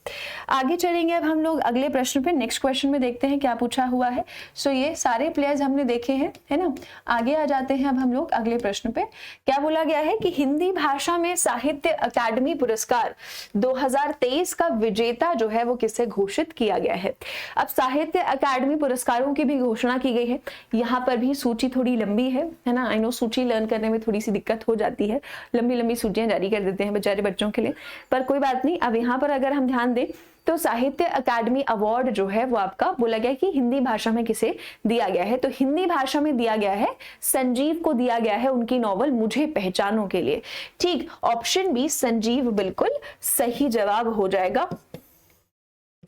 आगे चलेंगे अब हम लोग अगले प्रश्न पे। नेक्स्ट क्वेश्चन में देखते हैं क्या पूछा हुआ है। सो ये सारे प्लेयर्स हमने देखे हैं, है ना। आगे आ जाते हैं अब हम लोग अगले प्रश्न पे। क्या बोला गया है कि हिंदी भाषा में साहित्य अकादमी पुरस्कार 2023 का विजेता जो है वो किसे घोषित किया गया है। अब साहित्य अकादमी पुरस्कारों की भी घोषणा की गई है। यहाँ पर भी सूची थोड़ी लंबी है ना। आई नो सूची लर्न करने में थोड़ी सी दिक्कत हो जाती है, लंबी लंबी सूचियां जारी कर देते हैं बेचारे बच्चों के लिए, पर कोई बात नहीं। अब यहाँ पर अगर हम ध्यान दें तो साहित्य अकादमी अवार्ड जो है वो आपका बोला गया कि हिंदी भाषा में किसे दिया गया है, तो हिंदी भाषा में दिया गया है संजीव को दिया गया है, उनकी नॉवल मुझे पहचानो के लिए। ठीक, ऑप्शन बी संजीव बिल्कुल सही जवाब हो जाएगा,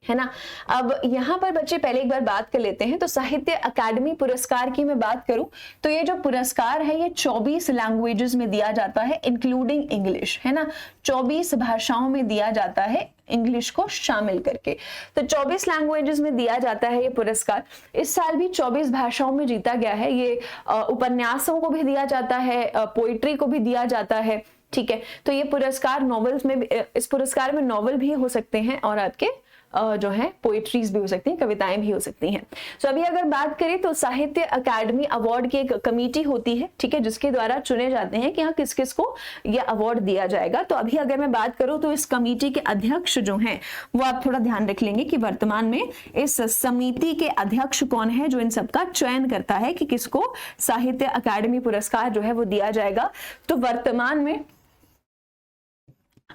है ना। अब यहाँ पर बच्चे पहले एक बार बात कर लेते हैं। तो साहित्य अकादमी पुरस्कार की मैं बात करूं तो ये जो पुरस्कार है ये 24 लैंग्वेजेस में दिया जाता है इंक्लूडिंग इंग्लिश, है ना। 24 भाषाओं में दिया जाता है, इंग्लिश को शामिल करके। तो 24 लैंग्वेजेस में दिया जाता है ये पुरस्कार। इस साल भी 24 भाषाओं में जीता गया है। ये उपन्यासों को भी दिया जाता है, पोइट्री को भी दिया जाता है, ठीक है। तो ये पुरस्कार नॉवेल्स में, इस पुरस्कार में नॉवल भी हो सकते हैं और आपके जो है पोइट्रीज भी हो सकती हैं, कविताएं भी हो सकती हैं। सो अभी अगर बात करें तो साहित्य अकादमी अवार्ड की एक कमेटी होती है, ठीक है, जिसके द्वारा चुने जाते हैं कि हाँ किस किस को यह अवार्ड दिया जाएगा। तो अभी अगर मैं बात करूं तो इस कमेटी के अध्यक्ष जो हैं वो आप थोड़ा ध्यान रख लेंगे कि वर्तमान में इस समिति के अध्यक्ष कौन है जो इन सबका चयन करता है कि किसको साहित्य अकादमी पुरस्कार जो है वो दिया जाएगा। तो वर्तमान में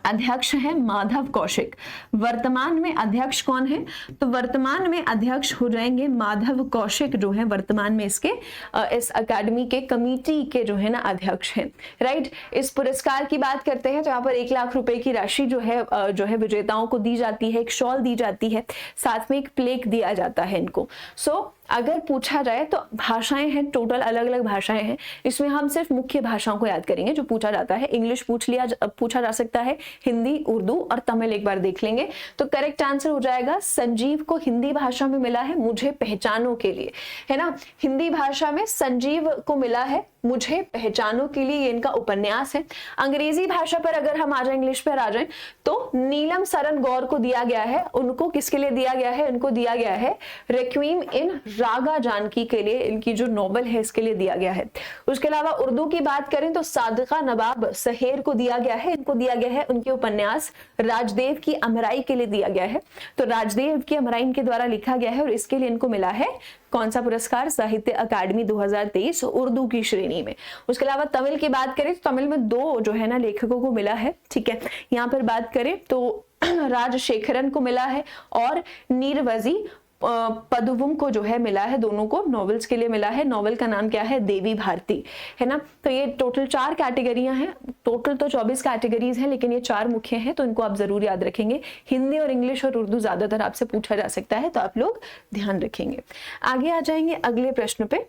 अध्यक्ष है माधव कौशिक। वर्तमान में अध्यक्ष कौन है, तो वर्तमान में अध्यक्ष हो जाएंगे माधव कौशिक जो है वर्तमान में इसके इस अकादमी के कमेटी के जो है ना अध्यक्ष हैं, राइट। इस पुरस्कार की बात करते हैं तो यहाँ पर 1 लाख रुपए की राशि जो है विजेताओं को दी जाती है, एक शॉल दी जाती है, साथ में एक प्लेक दिया जाता है इनको। सो अगर पूछा जाए तो भाषाएं हैं, टोटल अलग अलग भाषाएं हैं, इसमें हम सिर्फ मुख्य भाषाओं को याद करेंगे जो पूछा जाता है। इंग्लिश पूछा जा सकता है, हिंदी, उर्दू और तमिल एक बार देख लेंगे। तो करेक्ट आंसर हो जाएगा संजीव को हिंदी भाषा में मिला है मुझे पहचानो के लिए, है ना। हिंदी भाषा में संजीव को मिला है मुझे पहचानो के लिए, ये इनका उपन्यास है। अंग्रेजी भाषा पर अगर हम आ जाए, इंग्लिश पर आ जाए तो नीलम सरन गौर को दिया गया है। उनको किसके लिए दिया गया है, उनको दिया गया है रेक्वीम इन रागा जानकी के लिए, इनकी जो नॉवल है इसके लिए दिया गया है। उसके अलावा उर्दू की बात करें तो सादिका नवाब सहेर को दिया गया है, इनको दिया गया है उनके उपन्यास राजदेव की अमराई के लिए दिया गया है। तो राजदेव की अमराई इनके द्वारा लिखा गया है और इसके लिए इनको मिला है कौन सा पुरस्कार, साहित्य अकादमी 2023 उर्दू की श्रेणी में। उसके अलावा तमिल की बात करें तो तमिल में 2 जो है ना लेखकों को मिला है, ठीक है। यहाँ पर बात करें तो राजशेखरन को मिला है और नीरवजी पदुवुम को जो है मिला है, दोनों को नॉवेल्स के लिए मिला है। नॉवेल का नाम क्या है, देवी भारती, है ना। तो ये टोटल 4 कैटेगरियां हैं, टोटल तो 24 कैटेगरीज हैं लेकिन ये 4 मुख्य हैं, तो इनको आप जरूर याद रखेंगे। हिंदी और इंग्लिश और उर्दू ज्यादातर आपसे पूछा जा सकता है, तो आप लोग ध्यान रखेंगे। आगे आ जाएंगे अगले प्रश्न पे।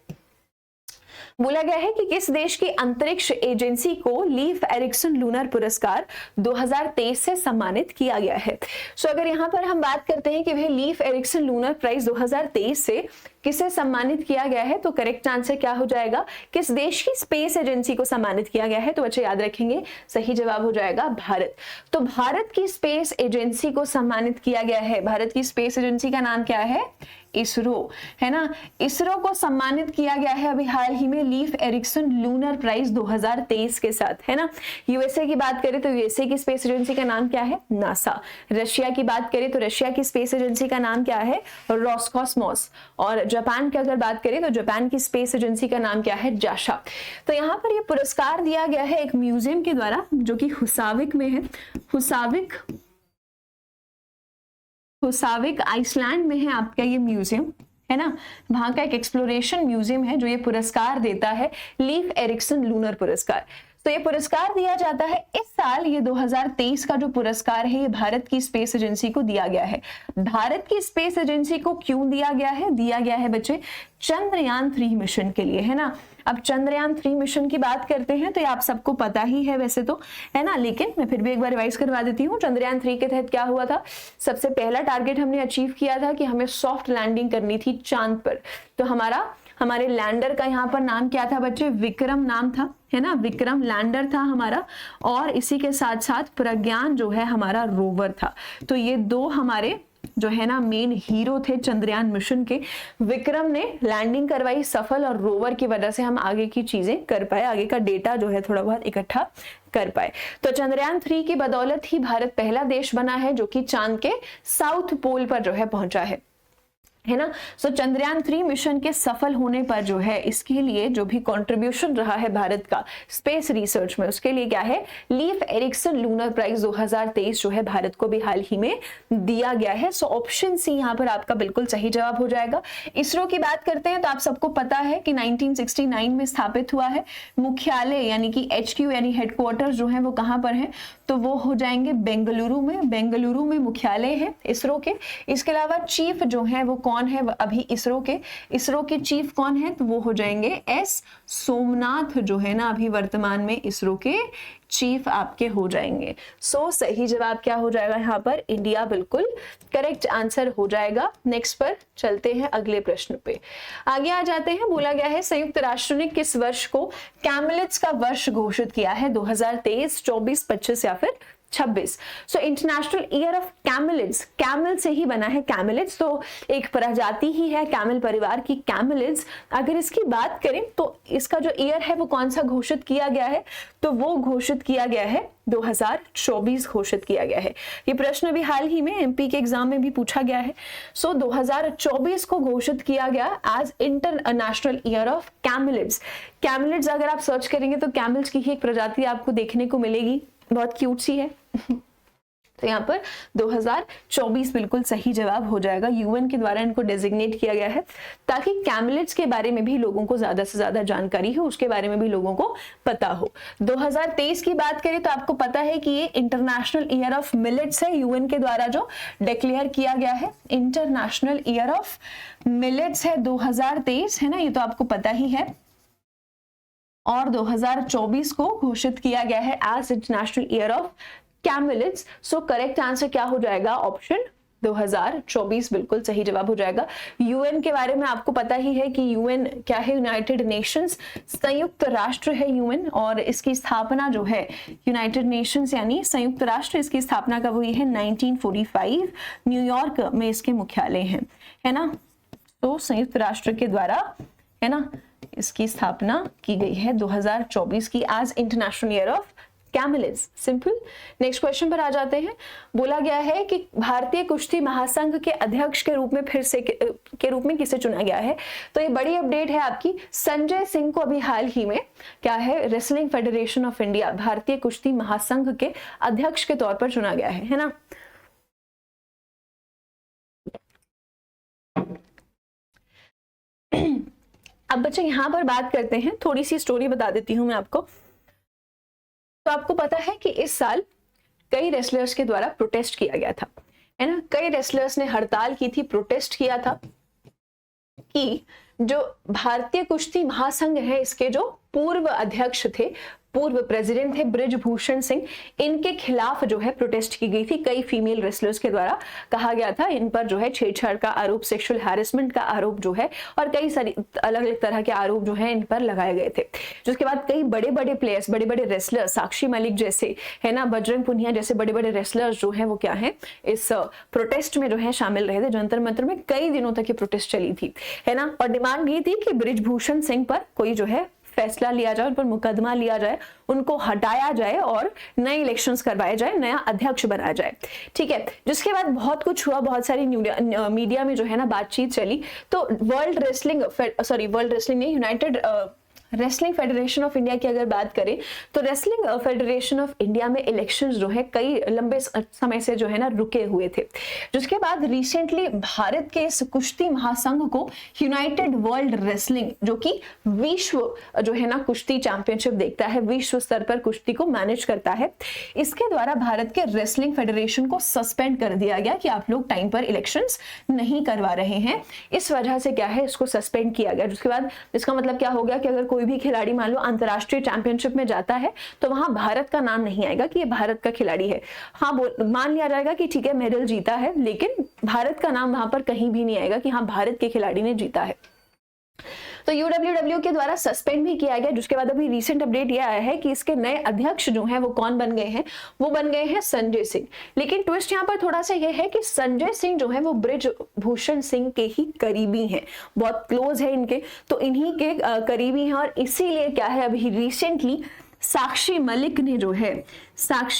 बोला गया है कि किस देश की अंतरिक्ष एजेंसी को लीफ एरिक्सन लूनर पुरस्कार 2023 से सम्मानित किया गया है। सो अगर यहाँ पर हम बात करते हैं कि वह लीफ एरिक्सन लूनर प्राइज 2023 से किसे सम्मानित किया गया है, तो करेक्ट आंसर क्या हो जाएगा, किस देश की स्पेस एजेंसी को सम्मानित किया गया है। तो बच्चे याद रखेंगे, सही जवाब हो जाएगा भारत। तो भारत की स्पेस एजेंसी को सम्मानित किया गया है। भारत की स्पेस एजेंसी का नाम क्या है, इसरो, है ना। इसरो को सम्मानित किया गया है अभी हाल ही में लीफ एरिक्सन लूनर प्राइज 2023 के साथ, है ना। यूएसए की बात करें तो यूएसए की स्पेस एजेंसी का नाम क्या है, नासा। रशिया की बात करें तो रशिया की स्पेस एजेंसी का नाम क्या है, रोसकॉस्मोस। और जापान की अगर बात करें तो जापान की स्पेस एजेंसी का नाम क्या है, जाशा। तो यहाँ पर ये पुरस्कार दिया गया है एक म्यूजियम के द्वारा जो कि हुसाविक में है। हुसाविक आइसलैंड में है आपका ये म्यूजियम, है ना। वहां का एक एक्सप्लोरेशन म्यूजियम है जो ये पुरस्कार देता है, लीफ एरिक्सन लूनर पुरस्कार। तो ये पुरस्कार दिया जाता है इस साल। ये 2023 का जो पुरस्कार है ये भारत की स्पेस एजेंसी को दिया गया है। भारत की स्पेस एजेंसी को क्यों दिया गया है, दिया गया है बच्चे चंद्रयान 3 मिशन के लिए, है ना। अब चंद्रयान 3 मिशन की बात करते हैं तो ये आप सबको पता ही है वैसे तो, है ना, लेकिन मैं फिर भी एक बार रिवाइज करवा देती हूँ। चंद्रयान 3 के तहत क्या हुआ था, सबसे पहला टारगेट हमने अचीव किया था कि हमें सॉफ्ट लैंडिंग करनी थी चांद पर। तो हमारे लैंडर का यहाँ पर नाम क्या था बच्चे, विक्रम नाम था, है ना। विक्रम लैंडर था हमारा, और इसी के साथ साथ प्रज्ञान जो है हमारा रोवर था। तो ये दो हमारे जो है ना मेन हीरो थे चंद्रयान मिशन के। विक्रम ने लैंडिंग करवाई सफल, और रोवर की वजह से हम आगे की चीजें कर पाए, आगे का डेटा जो है थोड़ा बहुत इकट्ठा कर पाए। तो चंद्रयान 3 की बदौलत ही भारत पहला देश बना है जो कि चांद के साउथ पोल पर जो है पहुंचा है ना। सो चंद्रयान 3 मिशन के सफल होने पर जो है इसके लिए जो भी कंट्रीब्यूशन रहा है भारत का स्पेस रिसर्च में, उसके लिए क्या है, लीफ एरिक्सन लूनर प्राइज 2023 जो है भारत को भी हाल ही में दिया गया है। सो ऑप्शन सी यहाँ पर आपका बिल्कुल सही जवाब हो जाएगा। इसरो की बात करते हैं तो आप सबको पता है कि 1969 में स्थापित हुआ है। मुख्यालय यानी कि HQ यानी हेडक्वार्टर जो है वो कहाँ पर है, तो वो हो जाएंगे बेंगलुरु में। बेंगलुरु में मुख्यालय है इसरो के। इसके अलावा चीफ जो है वो कौन है अभी इसरो के चीफ कौन है, तो वो हो जाएंगे S सोमनाथ जो है ना अभी वर्तमान में इसरो के चीफ आपके हो जाएंगे। सो सही जवाब क्या हो जाएगा यहाँ पर, इंडिया बिल्कुल करेक्ट आंसर हो जाएगा। नेक्स्ट पर चलते हैं अगले प्रश्न पे, आगे आ जाते हैं। बोला गया है संयुक्त राष्ट्र ने किस वर्ष को कैमलिट्स का वर्ष घोषित किया है, 2023, 24, 25 या फिर 26। So International year of Camelids, camel से ही बना है कैमलिड्स, तो एक प्रजाति ही है कैमल परिवार की कैमलिड्स। अगर इसकी बात करें तो इसका जो ईयर है वो कौन सा घोषित किया गया है, तो वो घोषित किया गया है 2024 घोषित किया गया है। ये प्रश्न भी हाल ही में MP के एग्जाम में भी पूछा गया है। सो 2024 को घोषित किया गया as international year of camelids. Camelids अगर आप सर्च करेंगे तो कैमल्स की ही एक प्रजाति आपको देखने को मिलेगी, बहुत क्यूट सी है। तो यहाँ पर 2024 बिल्कुल सही जवाब हो जाएगा। UN के द्वारा इनको डेजिग्नेट किया गया है ताकि कैमलिट्स के बारे में भी लोगों को ज्यादा से ज्यादा जानकारी हो, उसके बारे में भी लोगों को पता हो। 2023 की बात करें तो आपको पता है कि ये इंटरनेशनल ईयर ऑफ मिलेट्स है, UN के द्वारा जो डिक्लेयर किया गया है। इंटरनेशनल ईयर ऑफ मिलेट्स है 2023, है ना, ये तो आपको पता ही है। और 2024 को घोषित किया गया है as international year of Camelids. So correct answer क्या हो जाएगा, ऑप्शन 2024 बिल्कुल सही जवाब हो जाएगा। UN के बारे में आपको पता ही है कि UN क्या है, यूनाइटेड नेशंस, संयुक्त राष्ट्र है UN, और इसकी स्थापना जो है यूनाइटेड नेशंस यानी संयुक्त राष्ट्र, इसकी स्थापना कब हुई है, 1945, न्यूयॉर्क में इसके मुख्यालय है ना। तो संयुक्त राष्ट्र के द्वारा, है ना, इसकी स्थापना की गई है 2024 की as international year of camelids. Simple. Next question पर आ जाते हैं। बोला गया है कि भारतीय कुश्ती महासंघ के अध्यक्ष के रूप में फिर से के रूप में किसे चुना गया है, तो ये बड़ी अपडेट है आपकी। संजय सिंह को अभी हाल ही में क्या है, रेसलिंग फेडरेशन ऑफ इंडिया, भारतीय कुश्ती महासंघ के अध्यक्ष के तौर पर चुना गया है ना। अब बच्चे यहां पर बात करते हैं, थोड़ी सी स्टोरी बता देती हूं मैं आपको। तो आपको पता है कि इस साल कई रेसलर्स के द्वारा प्रोटेस्ट किया गया था, है ना। कई रेसलर्स ने हड़ताल की थी, प्रोटेस्ट किया था कि जो भारतीय कुश्ती महासंघ है इसके जो पूर्व अध्यक्ष थे, पूर्व प्रेसिडेंट थे बृजभूषण सिंह, इनके खिलाफ जो है प्रोटेस्ट की गई थी। कई फीमेल रेसलर्स के द्वारा कहा गया था इन पर जो है छेड़छाड़ का आरोप, सेक्सुअल हैरेसमेंट का आरोप जो है, और कई सारी अलग अलग तरह के आरोप जो है इन पर लगाए गए थे। जिसके बाद कई बड़े बड़े प्लेयर्स, बड़े बड़े रेसलर्स, साक्षी मलिक जैसे है ना, बजरंग पुनिया जैसे बड़े बड़े रेसलर्स जो है वो क्या है इस प्रोटेस्ट में जो है शामिल रहे थे। जंतर मंतर में कई दिनों तक ये प्रोटेस्ट चली थी, है ना, और डिमांड ये थी कि बृजभूषण सिंह पर कोई जो है फैसला लिया जाए, उन पर मुकदमा लिया जाए, उनको हटाया जाए और नए इलेक्शंस करवाए जाए, नया अध्यक्ष बनाया जाए। ठीक है, जिसके बाद बहुत कुछ हुआ, बहुत सारी मीडिया में जो है ना बातचीत चली। तो वर्ल्ड रेसलिंग नहीं, United wrestling federation of India की अगर बात करें तो रेसलिंग फेडरेशन ऑफ इंडिया में इलेक्शंस जो है कई लंबे समय से जो है ना रुके हुए थे। जिसके बाद रिसेंटली भारत के इस कुश्ती महासंघ को यूनाइटेड वर्ल्ड रेसलिंग, जो कि विश्व जो है ना कुश्ती चैंपियनशिप देखता है, विश्व स्तर पर कुश्ती को मैनेज करता है, इसके द्वारा भारत के रेसलिंग फेडरेशन को सस्पेंड कर दिया गया कि आप लोग टाइम पर इलेक्शंस नहीं करवा रहे हैं। इस वजह से क्या है इसको सस्पेंड किया गया। जिसके बाद इसका मतलब क्या हो गया कि अगर कोई भी खिलाड़ी मान लो अंतरराष्ट्रीय चैंपियनशिप में जाता है तो वहां भारत का नाम नहीं आएगा कि ये भारत का खिलाड़ी है। हाँ, मान लिया जाएगा कि ठीक है मेडल जीता है, लेकिन भारत का नाम वहां पर कहीं भी नहीं आएगा कि हाँ भारत के खिलाड़ी ने जीता है। तो यूडब्ल्यूडब्ल्यू के द्वारा सस्पेंड भी किया गया। जिसके बाद अभी रिसेंट अपडेट यह आया है कि इसके नए अध्यक्ष जो हैं वो कौन बन गए हैं, वो बन गए हैं संजय सिंह। लेकिन ट्विस्ट यहाँ पर थोड़ा सा ये है कि संजय सिंह जो है वो बृजभूषण सिंह के ही करीबी हैं, बहुत क्लोज है इनके, तो इन्हीं के करीबी हैं। और इसीलिए क्या है अभी रिसेंटली साक्षी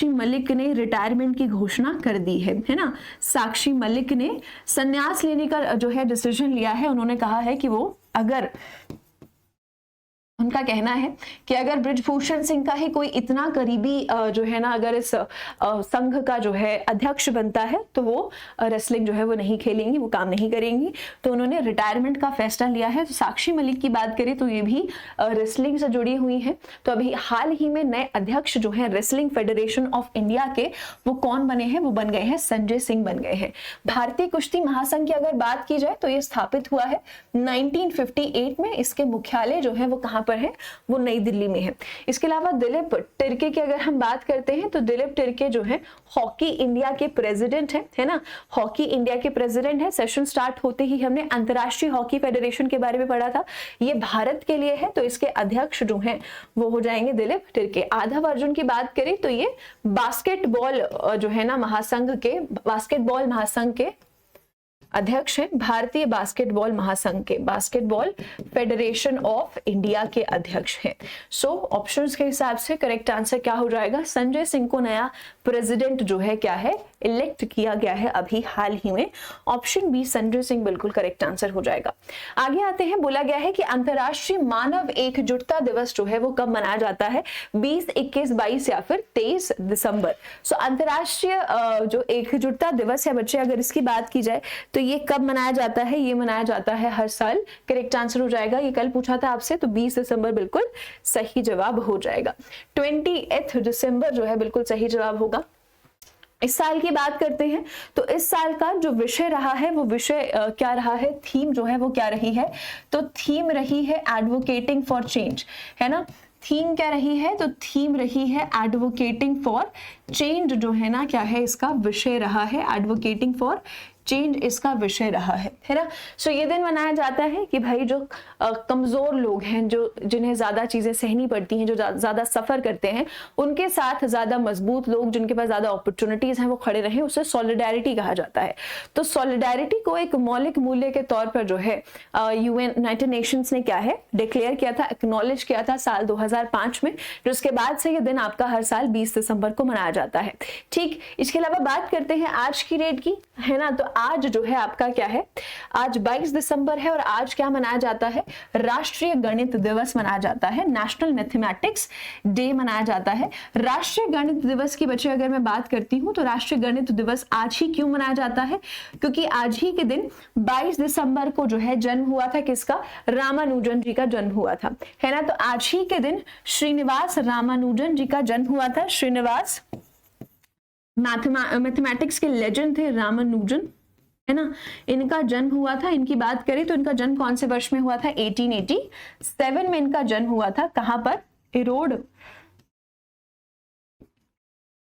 मलिक ने रिटायरमेंट की घोषणा कर दी है ना। साक्षी मलिक ने संन्यास लेने का जो है डिसीजन लिया है। उन्होंने कहा है कि वो अगर उनका कहना है कि अगर बृजभूषण सिंह का ही कोई इतना करीबी जो है ना अगर इस संघ का जो है अध्यक्ष बनता है तो वो रेसलिंग जो है वो नहीं खेलेंगी, वो काम नहीं करेंगी। तो उन्होंने रिटायरमेंट का फैसला लिया है। तो साक्षी मलिक की बात करें तो ये भी रेसलिंग से जुड़ी हुई है। तो अभी हाल ही में नए अध्यक्ष जो है रेसलिंग फेडरेशन ऑफ इंडिया के, वो कौन बने हैं, वो बन गए हैं संजय सिंह बन गए हैं। भारतीय कुश्ती महासंघ की अगर बात की जाए तो ये स्थापित हुआ है 1958 में। इसके मुख्यालय जो है वो कहां है, वो नई दिल्ली में है। इसके अलावा दिलीप टिर्के की अगर हम बात करते हैं तो दिलीप टिर्के जो है हॉकी इंडिया के प्रेसिडेंट है ना, हॉकी इंडिया के प्रेसिडेंट है। सेशन स्टार्ट होते ही हमने अंतरराष्ट्रीय हॉकी फेडरेशन के बारे में पढ़ा था, ये भारत के लिए है। तो इसके अध्यक्ष जो हैं वो हो जाएंगे दिलीप टिर्के। आधव अर्जुन की बात करें तो ये बास्केटबॉल जो है ना बास्केटबॉल महासंघ के अध्यक्ष हैं, भारतीय बास्केटबॉल महासंघ के, बास्केटबॉल फेडरेशन ऑफ इंडिया के अध्यक्ष हैं। सो ऑप्शंस के हिसाब से करेक्ट आंसर क्या हो जाएगा, संजय सिंह को नया प्रेसिडेंट जो है क्या है इलेक्ट किया गया है अभी हाल ही में। ऑप्शन बी संजय सिंह बिल्कुल करेक्ट आंसर हो जाएगा। आगे आते हैं, बोला गया है कि अंतरराष्ट्रीय मानव एकजुटता दिवस जो है वो कब मनाया जाता है, 20, 21, 22 या फिर 23 दिसंबर। सो अंतरराष्ट्रीय जो एकजुटता दिवस है बच्चे, अगर इसकी बात की जाए तो ये कब मनाया जाता है, ये मनाया जाता है हर साल। करेक्ट आंसर हो जाएगा, ये कल पूछा था आपसे, तो 20 दिसंबर बिल्कुल सही जवाब हो जाएगा। 28 दिसंबर जो है बिल्कुल सही जवाब होगा। इस साल की बात करते हैं तो इस साल का जो विषय रहा है वो विषय क्या रहा है, थीम जो है वो क्या रही है, तो थीम रही है एडवोकेटिंग फॉर चेंज, है ना। थीम क्या रही है, तो थीम रही है एडवोकेटिंग फॉर चेंज जो है ना, क्या है इसका विषय रहा है, एडवोकेटिंग फॉर चेंज इसका विषय रहा है ना। सो ये दिन मनाया जाता है कि भाई जो कमजोर लोग हैं, जो जिन्हें ज्यादा चीजें सहनी पड़ती हैं, जो ज्यादा सफर करते हैं, उनके साथ ज्यादा मजबूत लोग जिनके पास ज्यादा अपॉर्चुनिटीज हैं वो खड़े रहें, उसे सॉलिडारिटी कहा जाता है। तो सॉलिडारिटी को एक मौलिक मूल्य के तौर पर जो है यूनाइटेड नेशंस ने क्या है डिक्लेयर किया था, एक्नॉलेज किया था साल 2005 में, जिसके बाद से ये दिन आपका हर साल 20 दिसंबर को मनाया जाता है। ठीक, इसके अलावा बात करते हैं आज की डेट की, है ना। तो आज जो है आपका क्या है, आज 22 दिसंबर है और आज क्या मनाया जाता है, राष्ट्रीय गणित दिवस मनाया जाता है, नेशनल मैथमेटिक्स डे मनाया जाता है। राष्ट्रीय गणित दिवस की बच्चे अगर मैं बात करती हूं तो राष्ट्रीय गणित दिवस आज ही क्यों मनाया जाता है, क्योंकि आज ही के दिन 22 दिसंबर को जो है जन्म हुआ था किसका, रामानुजन जी का जन्म हुआ था, है ना। तो आज ही के दिन श्रीनिवास रामानुजन जी का जन्म हुआ था। श्रीनिवास मैथमेटिक्स के लेजेंड थे रामानुजन, है ना। इनका जन्म हुआ था, इनकी बात करें तो इनका जन्म कौन से वर्ष में हुआ था, 1887 में इनका जन्म हुआ था। कहां पर, इरोड,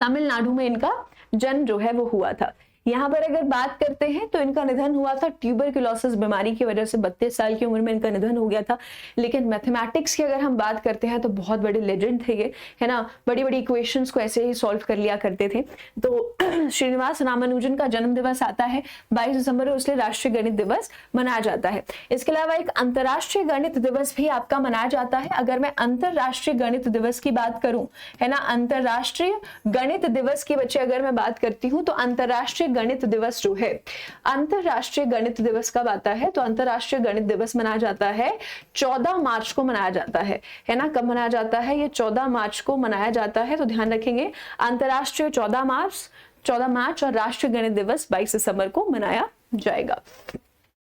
तमिलनाडु में इनका जन्म जो है वो हुआ था। यहाँ पर अगर बात करते हैं तो इनका निधन हुआ था ट्यूबरक्लोसिस बीमारी की वजह से, 32 साल की उम्र में इनका निधन हो गया था। लेकिन मैथमेटिक्स की अगर हम बात करते हैं तो बहुत बड़े लेजेंड थे ये, है ना। बड़ी बड़ी इक्वेशंस को ऐसे ही सॉल्व कर लिया करते थे। तो श्रीनिवास रामानुजन का जन्म दिवस आता है 22 दिसंबर, इसलिए राष्ट्रीय गणित दिवस मनाया जाता है। इसके अलावा एक अंतरराष्ट्रीय गणित दिवस भी आपका मनाया जाता है। अगर मैं अंतरराष्ट्रीय गणित दिवस की बात करूं, है ना, अंतरराष्ट्रीय गणित दिवस की बच्चे अगर मैं बात करती हूं तो अंतरराष्ट्रीय गणित दिवस जो है, अंतरराष्ट्रीय गणित दिवस कब आता है, तो अंतरराष्ट्रीय गणित दिवस मनाया जाता है 14 मार्च को मनाया जाता है ना। कब मनाया जाता है, ये 14 मार्च को मनाया जाता है। तो ध्यान रखेंगे, अंतरराष्ट्रीय 14 मार्च और राष्ट्रीय गणित दिवस 22 दिसंबर को मनाया जाएगा।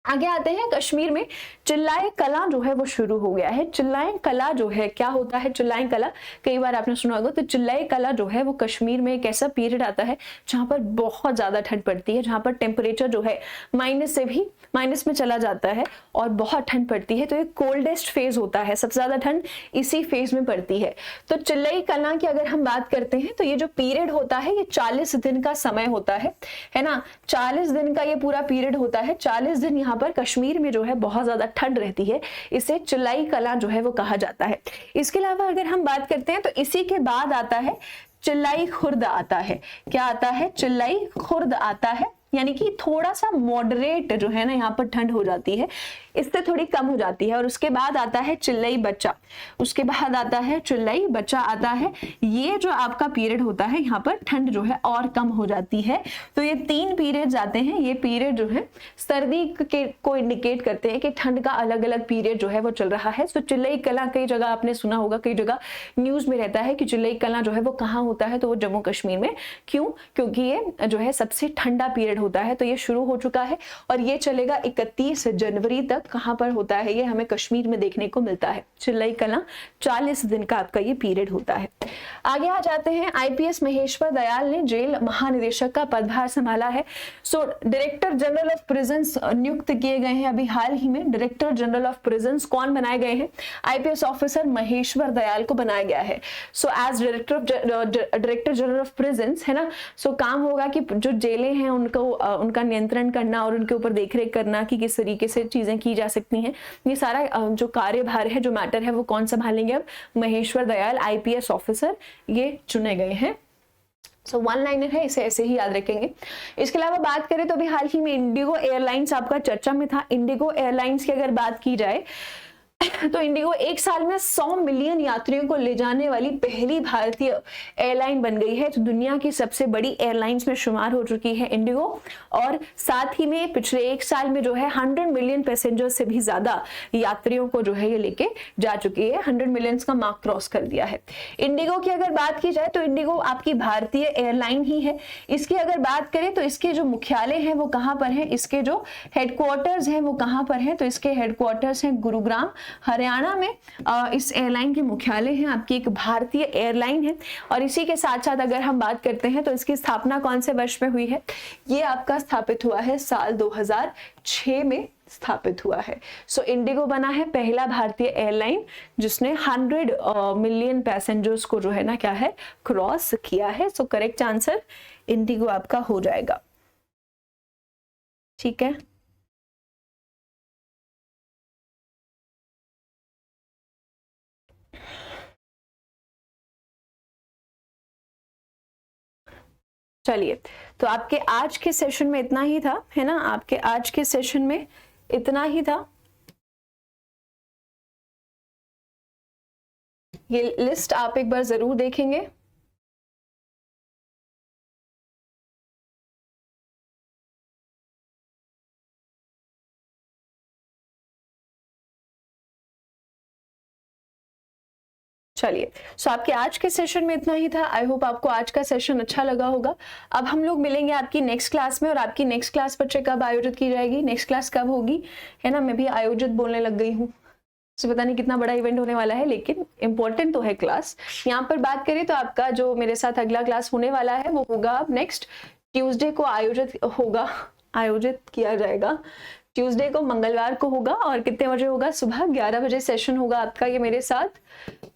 आगे आते हैं, कश्मीर में चिल्लाए कला जो है वो शुरू हो गया है। चिल्लाए कला जो है, क्या होता है चिल्लाए कला, कई बार आपने सुना होगा। तो चिल्लाए कला जो है वो कश्मीर में एक ऐसा पीरियड आता है जहां पर बहुत ज्यादा ठंड पड़ती है, जहां पर टेम्परेचर जो है माइनस से भी माइनस में चला जाता है और बहुत ठंड पड़ती है। तो ये कोल्डेस्ट फेज होता है, सबसे ज्यादा ठंड इसी फेज में पड़ती है। तो चिल्लाई कला की अगर हम बात करते हैं तो ये जो पीरियड होता है ये 40 दिन का समय होता है ना। 40 दिन का ये पूरा पीरियड होता है। 40 दिन यहाँ पर कश्मीर में जो है बहुत ज्यादा ठंड रहती है, इसे चिल्लाई कला जो है वो कहा जाता है। इसके अलावा अगर हम बात करते हैं तो इसी के बाद आता है चिल्लाई खुर्द आता है। क्या आता है, चिल्लाई खुर्द आता है, यानी कि थोड़ा सा मॉडरेट जो है ना यहाँ पर ठंड हो जाती है, इससे थोड़ी कम हो जाती है। और उसके बाद आता है चिल्लई बच्चा, उसके बाद आता है चिल्लई बच्चा आता है। ये जो आपका पीरियड होता है यहाँ पर ठंड जो है और कम हो जाती है। तो ये 3 पीरियड्स आते हैं। ये पीरियड जो है सर्दी के को इंडिकेट करते हैं कि ठंड का अलग अलग पीरियड जो है वो चल रहा है। तो चिल्लई कला कई जगह आपने सुना होगा, कई जगह न्यूज में रहता है कि चिल्लई कला जो है वो कहाँ होता है, तो वो जम्मू कश्मीर में। क्यों, क्योंकि ये जो है सबसे ठंडा पीरियड होता है। तो ये शुरू हो चुका है और ये चलेगा 31 जनवरी तक। कहां पर होता है ये, हमें कश्मीर में देखने को मिलता है। चिल्लई कला 40 दिन का आपका ये पीरियड होता है। आगे आ जाते हैं, आईपीएस महेश्वर दयाल ने जेल महानिदेशक का पदभार संभाला है। So director general of prisons नियुक्त किए गए हैं अभी हाल ही में। डायरेक्टर जनरल ऑफ प्रिजन्स कौन बनाए गए हैं, आईपीएस ऑफिसर महेश्वर दयाल को बनाया गया है। So as director general of prisons, है ना। सो काम होगा कि जो जेलें हैं उनका नियंत्रण करना और उनके ऊपर देखरेख करना कि किस तरीके से चीजें की जा सकती हैं। ये सारा जो कार्यभार है, जो मैटर है, वो कौन संभालेंगे, अब महेश्वर दयाल आईपीएस ऑफिसर ये चुने गए हैं। सो वन लाइनर है, इसे ऐसे ही याद रखेंगे। इसके अलावा बात करें तो अभी हाल ही में इंडिगो एयरलाइंस आपका चर्चा में था। इंडिगो एयरलाइंस की अगर बात की जाए तो इंडिगो एक साल में 100 मिलियन यात्रियों को ले जाने वाली पहली भारतीय एयरलाइन बन गई है। तो दुनिया की सबसे बड़ी एयरलाइंस में शुमार हो चुकी है इंडिगो। और साथ ही में पिछले एक साल में जो है 100 मिलियन पैसेंजर से भी ज्यादा यात्रियों को जो है ये लेके जा चुकी है। 100 मिलियन का मार्क क्रॉस कर दिया है। इंडिगो की अगर बात की जाए तो इंडिगो आपकी भारतीय एयरलाइन ही है। इसकी अगर बात करें तो इसके जो मुख्यालय है वो कहाँ पर है, इसके जो हेडक्वार्टर्स हैं वो कहाँ पर है, तो इसके हेडक्वार्टर्स हैं गुरुग्राम हरियाणा में। इस एयरलाइन के मुख्यालय है, आपकी एक भारतीय एयरलाइन है। और इसी के साथ साथ अगर हम बात करते हैं तो इसकी स्थापना कौन से वर्ष में हुई है, ये आपका स्थापित हुआ है साल 2006 में स्थापित हुआ है। सो इंडिगो बना है पहला भारतीय एयरलाइन जिसने 100 मिलियन पैसेंजर्स को जो है ना क्या है क्रॉस किया है। सो करेक्ट आंसर इंडिगो आपका हो जाएगा। ठीक है, चलिए तो आपके आज के सेशन में इतना ही था, है ना। आपके आज के सेशन में इतना ही था। ये लिस्ट आप एक बार जरूर देखेंगे। चलिए, सो आपके आज के सेशन में इतना ही था। आई होप आपको आज का सेशन अच्छा लगा होगा। अब हम लोग मिलेंगे आपकी नेक्स्ट क्लास में। और आपकी नेक्स्ट क्लास बच्चे कब आयोजित की जाएगी, नेक्स्ट क्लास कब होगी, है ना। मैं भी आयोजित बोलने लग गई हूँ, तो पता नहीं कितना बड़ा इवेंट होने वाला है, लेकिन इंपॉर्टेंट तो है क्लास। यहाँ पर बात करें तो आपका जो मेरे साथ अगला क्लास होने वाला है वो होगा अब नेक्स्ट ट्यूसडे को आयोजित होगा। आयोजित किया जाएगा। ट्यूसडे को, मंगलवार को होगा और कितने बजे होगा? सुबह 11 बजे सेशन होगा आपका ये मेरे साथ,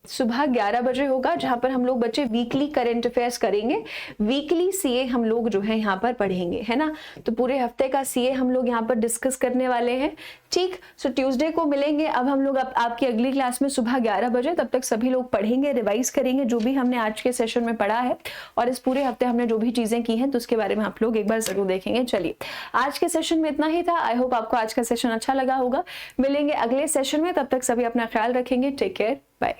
सुबह 11 बजे होगा, जहां पर हम लोग बच्चे वीकली करंट अफेयर्स करेंगे, वीकली सीए हम लोग जो है यहाँ पर पढ़ेंगे, है ना। तो पूरे हफ्ते का सीए हम लोग यहाँ पर डिस्कस करने वाले हैं, ठीक। सो ट्यूसडे को मिलेंगे अब हम लोग आपकी अगली क्लास में सुबह 11 बजे। तब तक सभी लोग पढ़ेंगे, रिवाइज करेंगे जो भी हमने आज के सेशन में पढ़ा है, और इस पूरे हफ्ते हमने जो भी चीजें की हैं तो उसके बारे में आप लोग एक बार जरूर देखेंगे। चलिए, आज के सेशन में इतना ही था। आई होप आपको आज का सेशन अच्छा लगा होगा। मिलेंगे अगले सेशन में, तब तक सभी अपना ख्याल रखेंगे। Take care, bye.